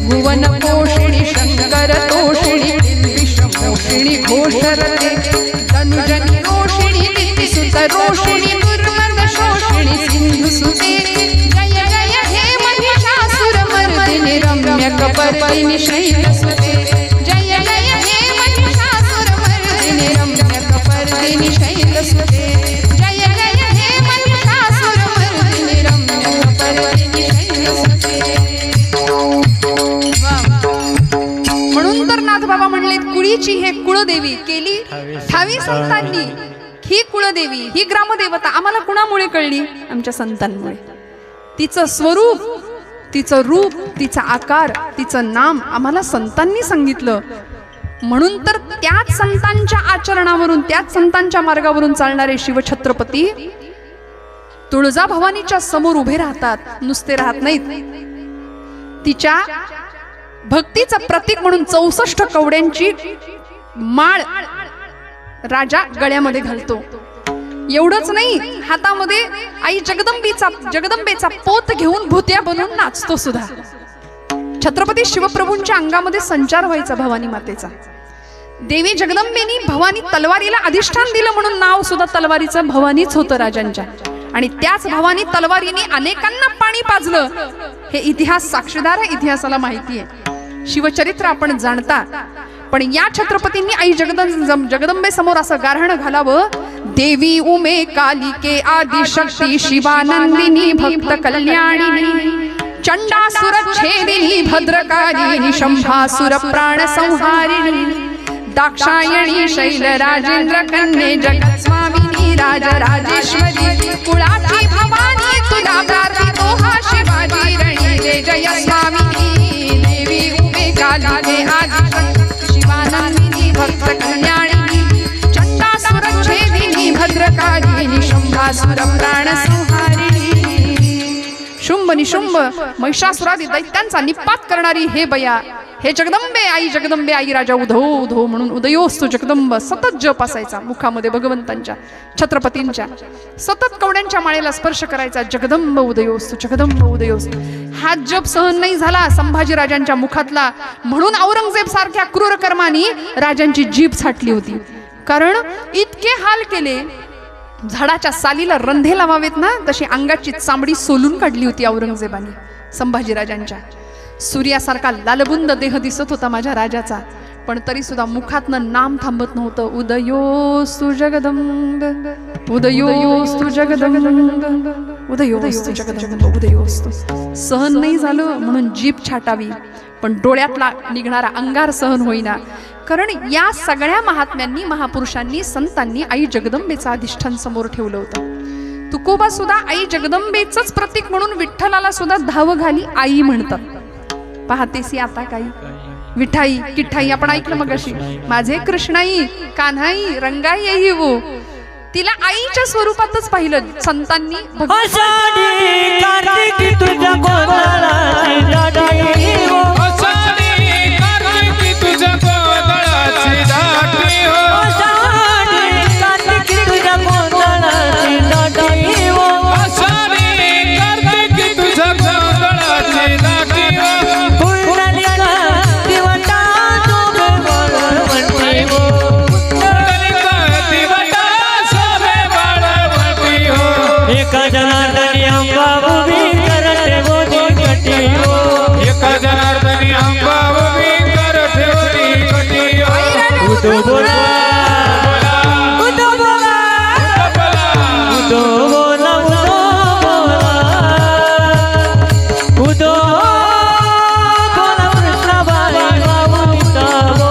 Speaker 1: भुवन पोषिणि शंकर तोषिणि विषमोषिणि घोषरते, तनुजनि रोषिणि दितिसुत रोषिणि दुर्मद शोषिणि सिंधुसुते, जय जय हे महिषासुरमर्दिनि रम्यकपर्दिनि शैलसुते, जय जय हे महिषासुरमर्दिनि रम्यकपर्दिनि शैलसुते, जय जय हे महिषासुरमर्दिनि रम्यकपर्दिनि शैलसुते. म्हणून तर नाथ बाबा म्हणले, कुळीची हे कुळदेवी केली ठावी संतांनी. ही कुळदेवी, ही ग्रामदेवता आम्हाला कुणामुळे कळली? आमच्या संतांमुळे. तिचं स्वरूप, तिचं रूप, तिचा आकार, तिचं नाम आम्हाला संतांनी सांगितलं. म्हणून तर त्याच संतांच्या आचरणावरून, त्याच संतांच्या मार्गावरून चालणारे शिवछत्रपती तुळजा भवानीच्या समोर उभे राहतात. नुसते राहत नाहीत, तिच्या भक्तीचं प्रतीक म्हणून 64 कवड्यांची माळ राजा गळ्यामध्ये घालतो. एवढंच नाही, हातामध्ये आई जगदंबेचा पोत घेऊन भूत्या बनून नाचतो सुद्धा. छत्रपती शिवप्रभूंच्या अंगामध्ये संचार व्हायचा भवानी मातेचा. देवी जगदंबेनी भवानी तलवारीला अधिष्ठान दिलं म्हणून नाव सुद्धा तलवारीचं भवानीच होतं राजांच्या. आणि त्याच भवानी तलवारीने अनेकांना पाणी पाजलं. हे इतिहास साक्षीदार आहे, इतिहासाला माहिती आहे. शिवचरित्र आपण जाणता. पण या छत्रपतींनी आई जगदंबे समोर असं गारहाण घालावं. देवी उमे कालिके आदिशक्ती शिवानंदिनी भक्त कल्याणिनी चंडासुर छेदिनी भद्रकालिनी शंभासुर प्राण संहारिणी दाक्षायणी शैल राजेंद्र कन्ये जगत स्वामिनी राजराजेश्वरी कुळाची भवानी तुला प्रार्थितो हा शिवाजी रणी जय जय स्वामिनी देवी उमे कालिके आदिशक्ती शिवानंदिनी भक्त कल्याणिनी चंडासुर छेदिनी भद्रकालिनी शंभासुर प्राण संहारिणी. शुंभ निशुंभ महिषासुरादी दैत्यांचा निपात करणारी हे बया, हे जगदंबे आई राजा उधो उधो म्हणून उदयोस्तु जगदंब सतत जप असायचा मुखामध्ये भगवंतांच्या छत्रपतींच्या. सतत कवड्यांच्या माळेला स्पर्श करायचा. जगदंब उदयोस्तु. हा जप सहन नाही झाला संभाजी राजांच्या मुखातला. म्हणून औरंगजेब सारख्या क्रूर कर्मानी राजांची जीभ छाटली होती. कारण इतके हाल केले, झाडाच्या सालीला रंधे लावावेत ना तशी अंगाची चामडी सोलून काढली होती औरंगजेबाने संभाजीराजांच्या. सूर्यासारखा लालबुंद देह दिसत होता माझ्या राजाचा. पण तरी सुद्धा मुखातनं नाम थांबत नव्हतं. उदयोस्तु जगदंब, उदयोस्तु जगदंब, उदयोस्तु जगदंब, उदयोस्तु. सहन नाही झालं म्हणून जीभ छाटावी, पण डोळ्यातला निघणारा अंगार सहन होईना. कारण या सगळ्या महात्म्यांनी, महापुरुषांनी, संतांनी आई जगदंबेचं अधिष्ठान समोर ठेवलं होतं. तुकोबा सुद्धा आई जगदंबेचंच प्रतीक म्हणून विठ्ठलाला सुद्धा धाव घाली आई म्हणतात. पाहतेसी आता काही विठाई किठाई आपण ऐकलं मग अशी, माझे कृष्णाई कान्हाई रंगाई आई वो, तिला आईच्या स्वरूपातच पाहिलं संतांनी.
Speaker 3: आषाढी कार्तिकी तुझ्या गोंधळाची दाटी हो,
Speaker 2: आषाढी कार्तिकी तुझ्या गोंधळाची दाटी हो,
Speaker 3: आषाढी कार्तिकी तुझ्या गोंधळाची दाटी हो,
Speaker 2: आषाढी कार्तिकी तुझ्या गोंधळाची दाटी हो,
Speaker 3: पुंडलिका दिवटा शोभे बाळवंटी हो,
Speaker 2: पुंडलिका दिवटा शोभे बाळवंटी हो,
Speaker 3: एका जनार्दनी अंबा उभी करते मोदी कटी हो,
Speaker 2: एका जनार्दनी अंबा उभी कर ठेवली कटी हो.
Speaker 3: उदो बोला उदो बोला उदो बोला उदो बोला कृष्णाबाई बाबूचा हो,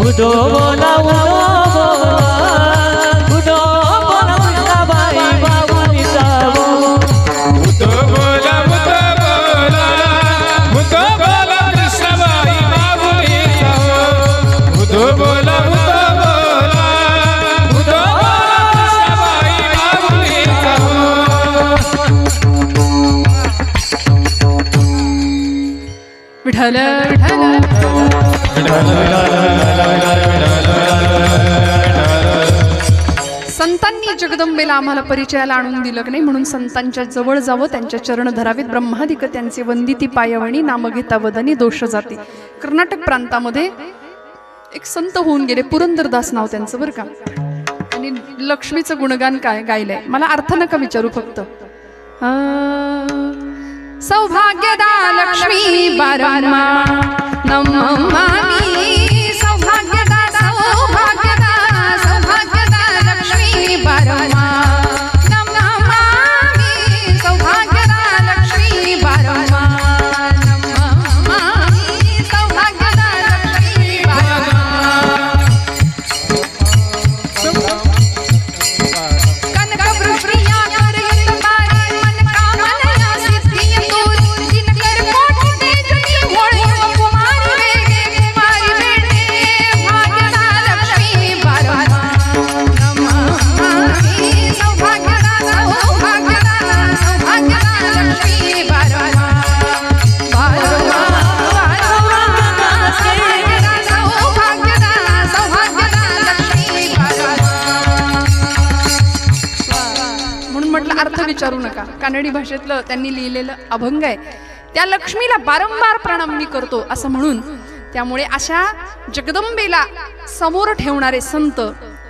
Speaker 3: उदो बोला उदो बोला कृष्णाबाई बाबूचा हो,
Speaker 2: उदो बोला उदो बोला कृष्णबाई बाबुलीचा हो, उदो बोला कृष्णबाई बाबुलीचा हो.
Speaker 1: विठ्ठल विठ्ठल. संतांनी जगदंबेला आम्हाला परिचयाला आणून दिलं की नाही, म्हणून संतांच्या जवळ जावं, त्यांच्या चरण धरावीत. ब्रह्मादिक त्यांचे वंदिती पायवणी, नाम घेता वदनी दोष जाती. कर्नाटक प्रांतामध्ये एक संत होऊन गेले, पुरंदरदास नाव त्यांचं बरं का. आणि लक्ष्मीचं गुणगान काय गायलंय, मला अर्थ नका विचारू फक्त. सौभाग्यदा लक्ष्मी बारम्मा नमामि, सौभाग्यदा सौभाग्यदा सौभाग्यदा लक्ष्मी बारम्मा नमामि, सौभाग्यदा लक्ष्मी बारम्मा नमामि, सौभाग्यदा लक्ष्मी बारम्मा. कनकवृष्टिया करयुत बारी, मन कामना सिद्धिय तोरी, जिनकर कोट तेजनी होळे कुमारी वेगे, कुमारी वेगे, भाग्यदा लक्ष्मी बारम्मा नमामि, सौभाग्यदा सौभाग्यदा सौभाग्यदा लक्ष्मी बारम्मा बारम्मा बारम्मा, सौभाग्यदा सौभाग्यदा सौभाग्यदा लक्ष्मी बारम्मा. म्हणून म्हटलं अर्थ विचारू नका. कानडी भाषेतलं त्यांनी लिहिलेलं अभंग आहे. त्या लक्ष्मीला वारंवार प्रणाम मी करतो असं म्हणून. त्यामुळे अशा जगदंबेला समोर ठेवणारे संत,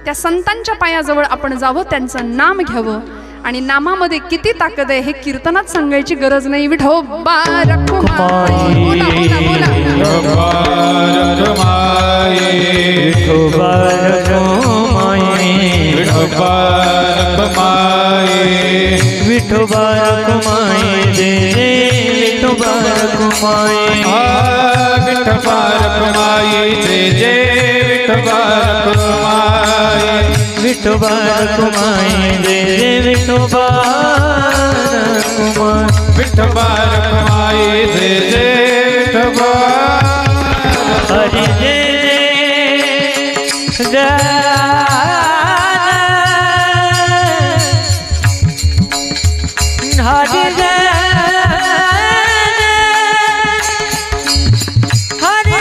Speaker 1: त्या संतांच्या पायाजवळ आपण जावं, त्यांचं नाम घ्यावं. आणि नामामध्ये किती ताकद आहे हे कीर्तनात सांगायची गरज नाही. विठोबा रखुमाई, बोला बोला बोला.
Speaker 2: विठोबा रखुमाई, विठोबा रखुमाई,
Speaker 3: विठोबा रखुमाई जय विठोबा रखुमाई,
Speaker 2: विठोबा रखुमाई जय जय विठोबा रखुमाई,
Speaker 3: विठोबा रखुमाई जय विठोबा रखुमाई,
Speaker 2: विठोबा रखुमाई जय जय विठोबा.
Speaker 3: हरि जय जय हरि जय हरि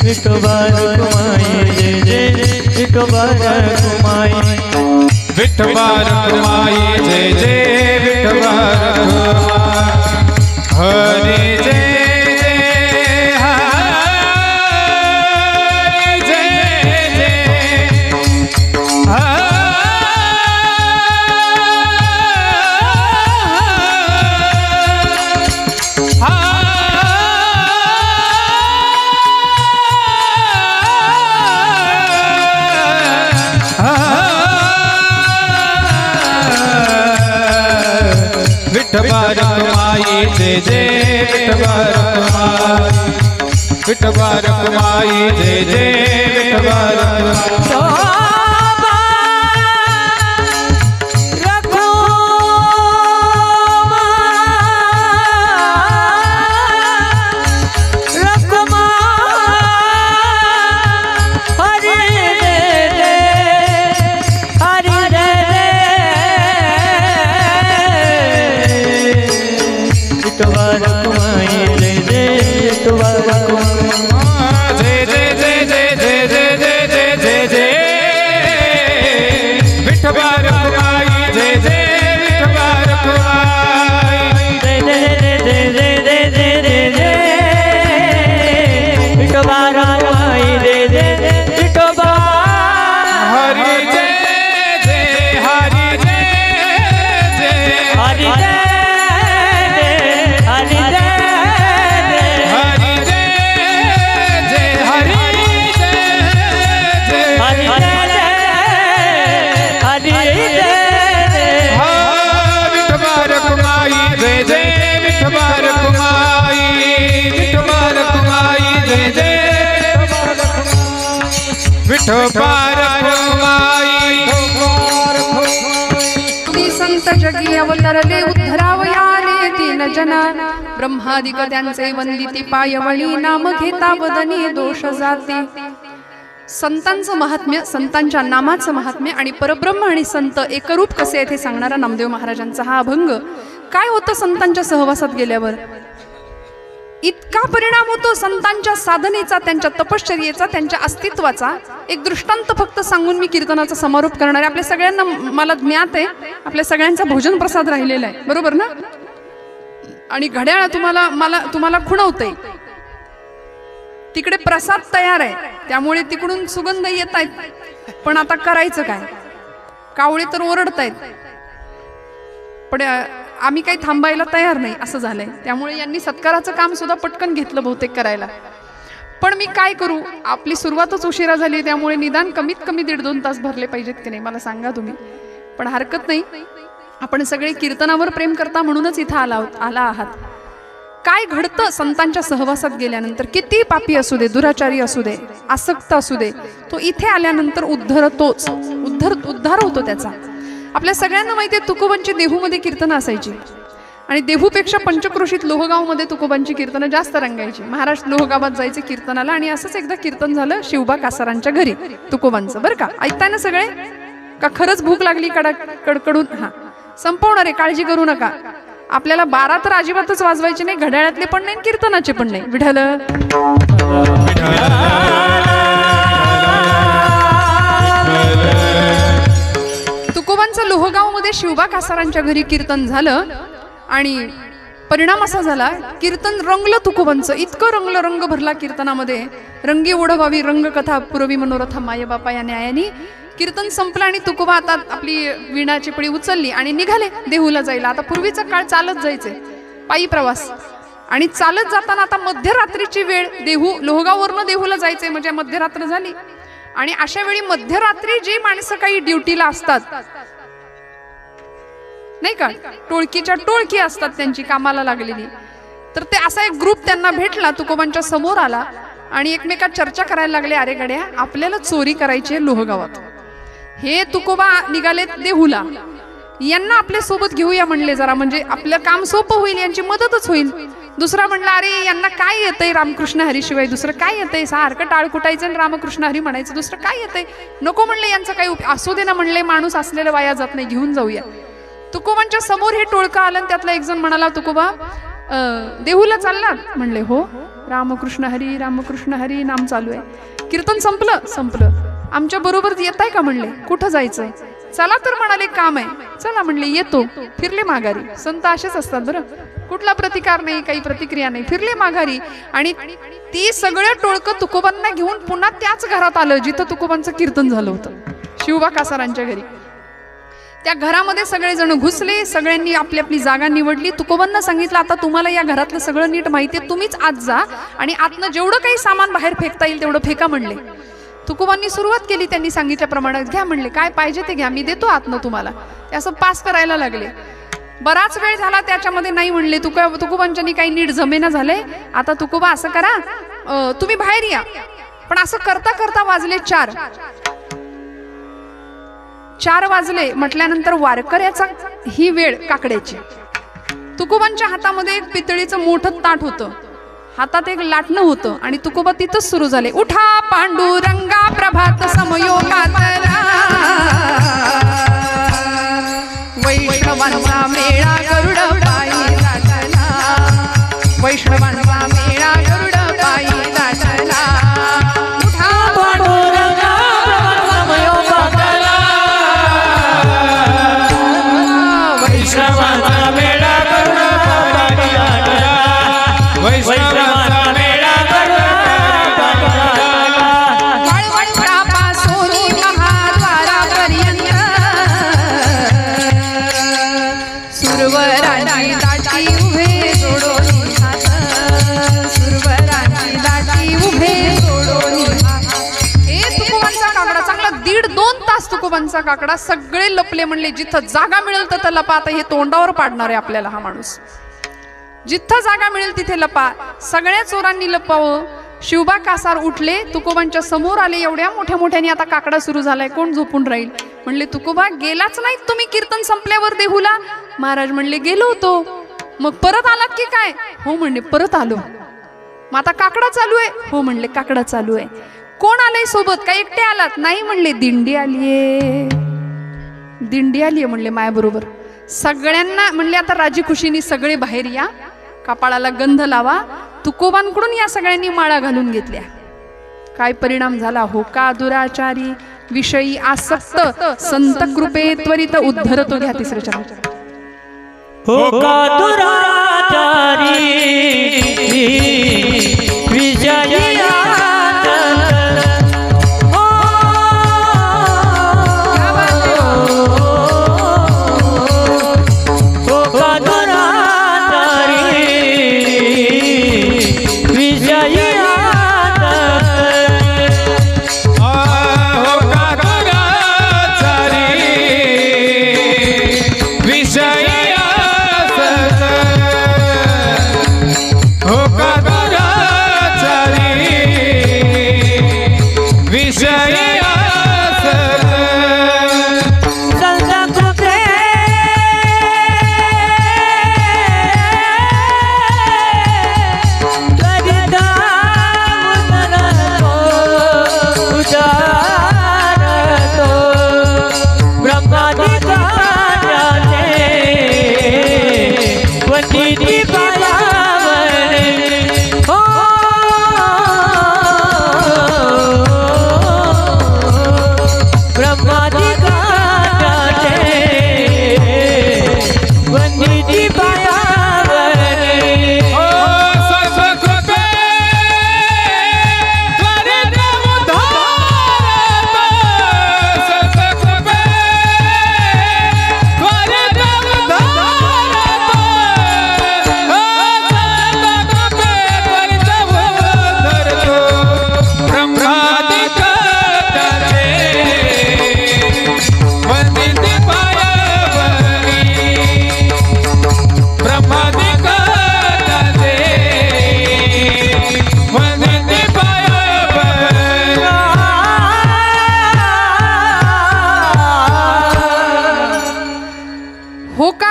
Speaker 3: विठोबा रखुमाई जय जय विठोबा रखुमाई,
Speaker 2: विठोबा रखुमाई जय जय विठोबा रखुमाई. हरी जय जय हरी जय जय हरी विठोबा रखुमाई जय जय विठोबा रखुमाई विठोबा रखुमाई जय जय विठोबा रखुमाई
Speaker 1: संत जगी अवतरले उद्धरावयाले तीन जना ब्रह्मादिक त्यांचे वंदिती पायवळी नाम घेता वदनी दोष जाते. संतांचं महात्म्य, संतांच्या नामाचं महात्म्य आणि परब्रह्म आणि संत एकरूप कसे येथे सांगणारा नामदेव महाराजांचा हा अभंग. काय होतं संतांच्या सहवासात गेल्यावर? इतका परिणाम होतो संतांच्या साधनेचा, त्यांच्या तपश्चर्येचा, त्यांच्या अस्तित्वाचा. एक दृष्टांत फक्त सांगून मी कीर्तनाचा समारोप करणार आहे. आपल्या सगळ्यांना मला ज्ञात आहे, आपल्या सगळ्यांचा भोजन प्रसाद राहिलेला आहे, बरोबर ना? आणि घड्याळ तुम्हाला खुणवतंय. तिकडे प्रसाद तयार आहे, त्यामुळे तिकडून सुगंध येत आहेत. पण आता करायचं काय? कावळे तर ओरडतायत, पण आम्ही काही थांबायला तयार नाही असं झालंय. त्यामुळे यांनी सत्काराचं काम सुद्धा पटकन घेतलं बहुतेक करायला. पण मी काय करू, आपली सुरुवातच उशिरा झाली, त्यामुळे निदान कमीत कमी 1.5-2 तास भरले पाहिजेत की नाही मला सांगा तुम्ही. पण हरकत नाही, आपण सगळे कीर्तनावर प्रेम करता म्हणूनच इथं आला आहात. काय घडतं संतांच्या सहवासात गेल्यानंतर? किती पापी असू दे, दुराचारी असू दे, आसक्त असू दे, तो इथे आल्यानंतर उद्धारतोच. उद्धार होतो त्याचा. आपल्या सगळ्यांना माहिती आहे तुकोबांची देहूमध्ये कीर्तनं असायची आणि देहूपेक्षा पंचक्रोशीत लोहगावमध्ये तुकोबांची कीर्तनं जास्त रंगायची. महाराज लोहगावात जायचे कीर्तनाला आणि असंच एकदा कीर्तन झालं शिवबा कासारांच्या घरी तुकोबांचं. बरं का, ऐकताय ना सगळे? का खरंच भूक लागली कडकडून? हा, संपवणार आहे, काळजी करू नका. आपल्याला 12 तर अजिबातच वाजवायचे नाही, घड्याळातले पण नाही, कीर्तनाचे पण नाही. विठ्ठल तुकोबांचं लोहगावमध्ये शिवबा कासारांच्या घरी कीर्तन झालं आणि परिणाम असा झाला, कीर्तन रंगलं तुकोबांचं. इतकं रंगलं, रंग भरला कीर्तनामध्ये. रंगी ओढवावी रंगकथा पुरवी मनोरथा माय बापा या न्यायानी. कीर्तन संपलं आणि तुकोबा आता आपली वीणाची पळी उचलली आणि निघाले देहूला जायला. आता पूर्वीचा काळ चालत जायचे, पायी प्रवास. आणि चालत जाताना आता मध्यरात्रीची वेळ, लोहगाववरनं देहूला जायचे म्हणजे मध्यरात्र झाली. आणि अशा वेळी मध्यरात्री जी माणसं काही ड्युटीला असतात नाही का, टोळकीच्या टोळकी असतात त्यांची कामाला लागलेली, तर ते असा एक ग्रुप त्यांना भेटला, तुकोबांच्या समोर आला आणि एकमेकात चर्चा करायला लागले. अरे गड्या, आपल्याला चोरी करायची आहे लोहगावात. हे तुकोबा निघाले देहूला, यांना आपल्या सोबत घेऊया म्हणले जरा, म्हणजे आपलं काम सोपं होईल, यांची मदतच होईल. दुसरा म्हणला, अरे यांना काय येतंय रामकृष्ण हरी शिवाय दुसरं काय येतंय, सारखं टाळ कुटायचं आणि रामकृष्ण हरी म्हणायचं, दुसरं काय येतंय, नको म्हणले. यांचं काही असू दे ना म्हणले, माणूस असलेलं वाया जात नाही, घेऊन जाऊया. तुकोबांच्या समोर हे टोळकं आलं. त्यातला एक जण म्हणाला, तुकोबा देहूला चाललात? म्हणले हो, रामकृष्ण हरी नाम चालू आहे. कीर्तन संपलं. आमच्या बरोबर येत आहे का म्हणले. कुठं जायचंय? चला तर म्हणाले, काम आहे. चला म्हणले, येतो. फिरले माघारी. संत असेच असतात बरं, कुठला प्रतिकार नाही, काही प्रतिक्रिया नाही, फिरले माघारी. आणि ती सगळं टोळकं तुकोबांना घेऊन पुन्हा त्याच घरात आलं जिथं तुकोबांचं कीर्तन झालं होतं, शिवबा कासारांच्या घरी. त्या घरामध्ये सगळेजण घुसले, सगळ्यांनी आपली आपली जागा निवडली. तुकोबांना सांगितलं, आता तुम्हाला या घरातलं सगळं नीट माहिती आहे, तुम्हीच आत जा आणि आतनं जेवढं काही सामान बाहेर फेकता येईल तेवढं फेका म्हणले. तुकोबांनी सुरुवात केली, त्यांनी सांगितल्याप्रमाणे. घ्या म्हणले, काय पाहिजे ते घ्या, मी देतो आतनं तुम्हाला. ते असं पास करायला लागले. बराच वेळ झाला त्याच्यामध्ये नाही म्हणले. तुकोबांच्यानी काही नीट जमेना झाले. आता तुकोबा असं करा, तुम्ही बाहेर या. पण असं करता करता वाजले 4 वाजले म्हटल्यानंतर वारकऱ्याचा ही वेळ काकड्याची. तुकोबांच्या हातामध्ये एक पितळीचं मोठं ताट होतं, हातात एक लाटणं होतं आणि तुकोबा तिथंच सुरू झाले. उठा पांडुरंगा प्रभात समयोगातला, वैष्णवांचा मेळा गरुड पायी दाटला, वैष्णवांचा मेळा गरुड पायी दाटला. उठा
Speaker 3: पांडुरंगा समयोगातला,
Speaker 2: वैष्णवांचा मेळा गरुड पायी दाटला, वैष्णवांचा मेळा गरुड पायी दाटला.
Speaker 1: वाळवंटापासून महाद्वारापर्यंत सुरवराची दाटी उभे सोडोनी हात, सुरवराची दाटी उभे सोडोनी हात. हे तुकोबांचा काकडा चांगला 1.5-2 तास तुकोबांचा काकडा. सगळे लपले, म्हणले जिथं जागा मिळेल तर लपा. आता हे तोंडावर पाडणार आहे आपल्याला हा माणूस. जिथं जागा मिळेल तिथे लपा. सगळ्या चोरांनी लपावं. शिवबा कासार उठले, तुकोबांच्या समोर आले. एवढ्या मोठ्या मोठ्याने आता काकडा सुरू झालाय, कोण झोपून राहील. म्हणले तुकोबा गेलाच नाही तुम्ही कीर्तन संपल्यावर देहूला. महाराज म्हणले गेलो होतो. मग परत आलात की काय? हो म्हणले परत आलो. मग आता काकडा चालू आहे? हो म्हणले काकडा चालू आहे. कोण आलंय सोबत? काय एकटे आलात? नाही म्हणले दिंडी आलीये, दिंडी आलीये म्हणले माया बरोबर. सगळ्यांना म्हणले आता राजी खुशीनी सगळे बाहेर या, कपाळाला गंध लावा. तुकोबांकडून या सगळ्यांनी माळा घालून घेतल्या. काय परिणाम झाला? हो का दुराचारी विषयी आसक्त, संत कृपे त्वरित उद्धरतो. घ्या तिसरे चरण.
Speaker 3: हो का दुराचारी विजयी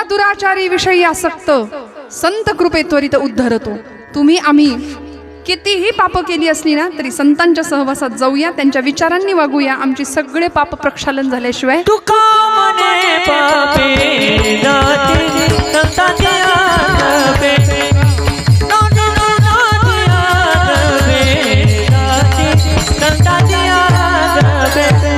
Speaker 1: दुराचारी विषयी आसक्त, संत कृपे त्वरित उद्धरतो. तुम्ही आम्ही कितीही पाप केली असली ना तरी संतांच्या सहवासात जाऊया, त्यांच्या विचारांनी वागूया. आमची सगळे पाप प्रक्षालन झाल्याशिवाय
Speaker 3: तुका मने पापे नाती संतांच्या आदबे, नाती संतांच्या आदबे.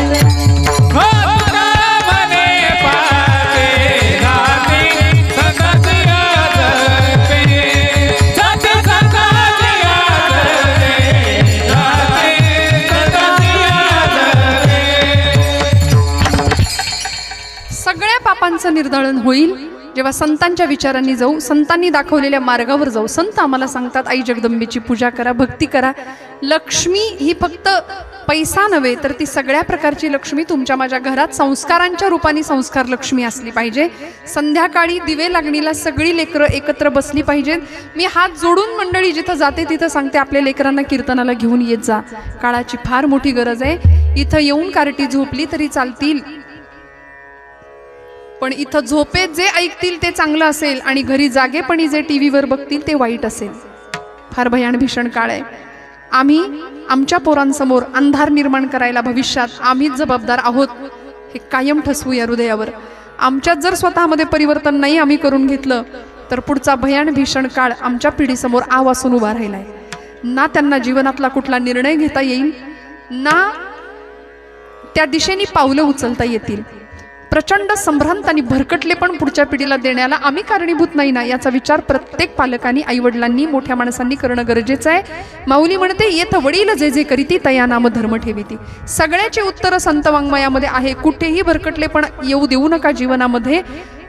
Speaker 1: सगळ्या पापांचं निर्दाळन होईल जेव्हा संतांच्या विचारांनी जाऊ, संतांनी दाखवलेल्या मार्गावर जाऊ. संत आम्हाला सांगतात आई जगदंबेची पूजा करा, भक्ती करा. लक्ष्मी ही फक्त पैसा नव्हे, तर ती सगळ्या प्रकारची लक्ष्मी तुमच्या माझ्या घरात संस्कारांच्या रूपाने संस्कार लक्ष्मी असली पाहिजे. संध्याकाळी दिवे लागणीला सगळी लेकरं एकत्र बसली पाहिजेत. मी हात जोडून मंडळी जिथं जाते तिथं सांगते, आपल्या लेकरांना कीर्तनाला घेऊन येत जा. काळाची फार मोठी गरज आहे. इथं येऊन कार्टी झोपली तरी चालतील, पण इथं झोपेत जे ऐकतील ते चांगलं असेल आणि घरी जागेपणी जे टीव्हीवर बघतील ते वाईट असेल. फार भयान भीषण काळ आहे. आम्ही आमच्या पोरांसमोर अंधार निर्माण करायला भविष्यात आम्हीच जबाबदार आहोत, हे कायम ठसवूया हृदयावर. आमच्यात जर स्वतःमध्ये परिवर्तन नाही आम्ही करून घेतलं तर पुढचा भयान भीषण काळ आमच्या पिढीसमोर आव असून उभा राहिलाय. ना त्यांना जीवनातला कुठला निर्णय घेता येईल, ना त्या दिशेने पावलं उचलता येतील. प्रचंड संभ्रांत आणि भरकटले पण पुढच्या पिढीला देण्याला आम्ही कारणीभूत नाही ना, याचा विचार प्रत्येक पालकांनी, आईवडिलांनी, मोठ्या माणसांनी करणं गरजेचं आहे. माऊली म्हणते, येथ वडील जे जे करीती तया नाम धर्म ठेवीती. सगळ्याची उत्तरं संत वाङ्मयामध्ये आहे. कुठेही भरकटले पण येऊ देऊ नका जीवनामध्ये.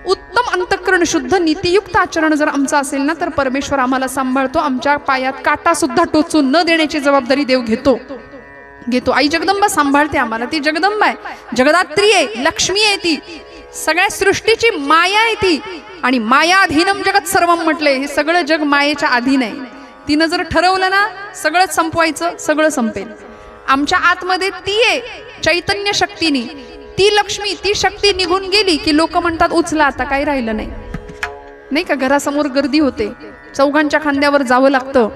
Speaker 1: उत्तम अंतःकरण शुद्ध नीतियुक्त आचरण जर आमचं असेल ना, तर परमेश्वर आम्हाला सांभाळतो. आमच्या पायात काटा सुद्धा टोचून न देण्याची जबाबदारी देव घेतो. आई जगदंबा सांभाळते आम्हाला. ती जगदंबा आहे, जगदात्री आहे, लक्ष्मी आहे. ती सगळ्या सृष्टीची माया आहे ती. आणि मायाधीनम जगत सर्वम म्हटलंय. हे सगळं जग मायेच्या अधीन आहे. तिनं जर ठरवलं ना सगळंच संपवायचं, सगळं संपेल. आमच्या आतमध्ये ती आहे चैतन्य शक्तीनी. ती लक्ष्मी, ती शक्ती निघून गेली की लोक म्हणतात उचला, आता काही राहिलं नाही. नाही का, घरासमोर गर्दी होते, चौघांच्या खांद्यावर जावं लागतं.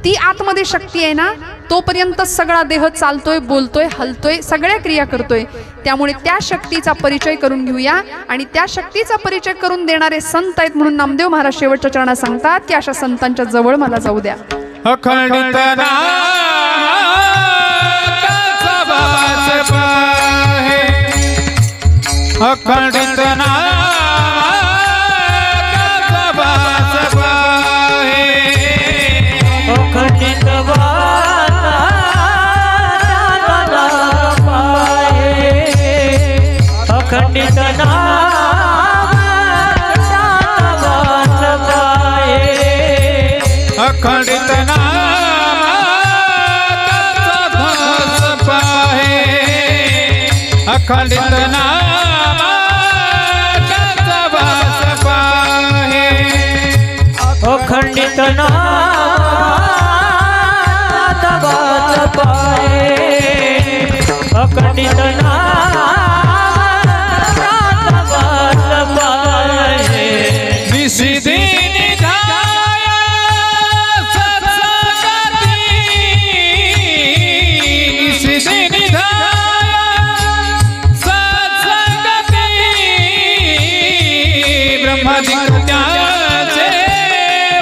Speaker 1: ती आतमध्ये शक्ती आहे ना, तोपर्यंत सगळा देह चालतोय, बोलतोय, हलतोय, सगळ्या क्रिया करतोय. त्यामुळे त्या शक्तीचा परिचय करून घेऊया. आणि त्या शक्तीचा परिचय करून देणारे संत आहेत म्हणून नामदेव महाराज शेवटच्या चरणात सांगतात की अशा संतांच्या जवळ मला जाऊ द्या.
Speaker 2: अखंडित नामाचा वास पाहे, अखंडित नामाचा वास पाहे,
Speaker 3: अखंडित अखंडित
Speaker 2: अखंडित नामाचा वास पाहे, अखंडित नामाचा वास पाहे,
Speaker 3: अखंडित नामाचा वास पाहे, अखंडित नामाचा वास पाहे.
Speaker 2: निशिदी निधाया सत्संगती, निशिदी निधाया सत्संगती, ब्रह्मादित्याचे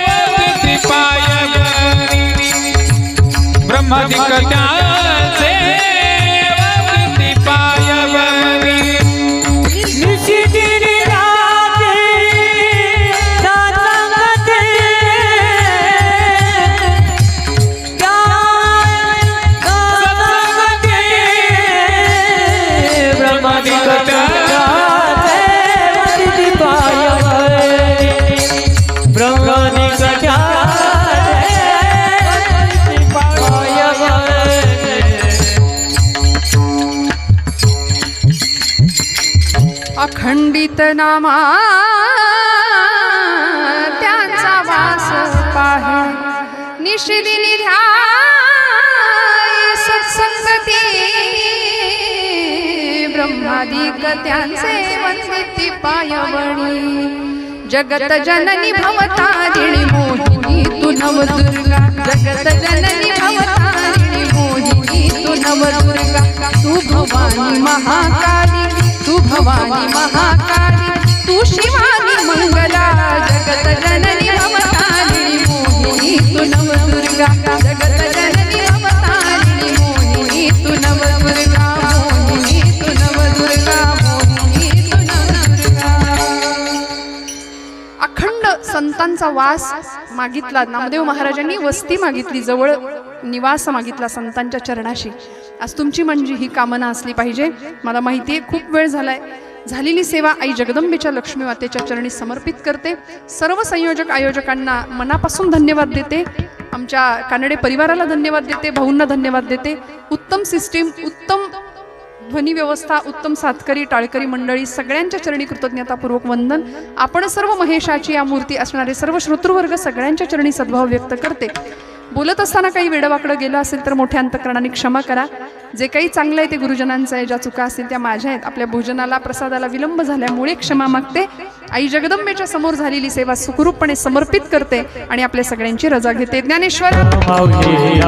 Speaker 2: वदती पायवरी, ब्रह्मादित्याचे वदती पायवरी.
Speaker 3: निशिदिनी राते सत्संगती, सत्संगती, ब्रह्मादित्याचे वदती पायवरी, ब्रह्मादित्याचे वदती पायवरी.
Speaker 1: अखंडित नामा त्यांचा वास पाहे, निशिदिनी ध्याय सत्संगती, ब्रह्मादिक त्यांचे वंदिती पायवणी. जगत जननी भवतारिणी मोहिनी तू नवदुर्गा, जगत जननी भवतारिणी मोहिनी तू नवदुर्गा. तू भवानी महाकाली, तू भवानी महाकाली, तू शिवानी मंगला. जगत जननी भवतारिणी मोहिनी तू नवदुर्गा, जगत जननी भवतारिणी मोहिनी तू नवदुर्गा, मोहिनी तू नवदुर्गा, मोहिनी तू नवदुर्गा. अखंड संतांचा वास मागितला. नामदेव महाराजांनी वस्ती मागितली, जवळ निवास मागितला संतांच्या चरणाशी. आज तुमची म्हणजे ही कामना असली पाहिजे. मला माहिती आहे खूप वेळ झालाय, झालेली सेवा आई जगदंबेच्या लक्ष्मी मातेच्या चरणी समर्पित करते. सर्व संयोजक आयोजकांना मनापासून धन्यवाद देते. आमच्या कानडे परिवाराला धन्यवाद देते. भाऊंना धन्यवाद देते. उत्तम सिस्टीम, उत्तम ध्वनी व्यवस्था, उत्तम सातकरी टाळकरी मंडळी सगळ्यांच्या चरणी कृतज्ञतापूर्वक वंदन. आपण सर्व महेशाची या मूर्ती असणारे सर्व श्रोतृवर्ग सगळ्यांच्या चरणी सद्भाव व्यक्त करते. बोलत असताना काही वेडवाकडं गेलं असेल तर मोठ्या अंतकरणाने क्षमा करा. जे काही चांगलं आहे ते गुरुजनांचं आहे, ज्या चुका असतील त्या माझ्या आहेत. आपल्या भोजनाला प्रसादाला विलंब झाल्यामुळे क्षमा मागते. आई जगदंबेच्या समोर झालेली सेवा सुखरूपपणे समर्पित करते आणि आपल्या सगळ्यांची रजा घेते. ज्ञानेश्वर
Speaker 3: माऊली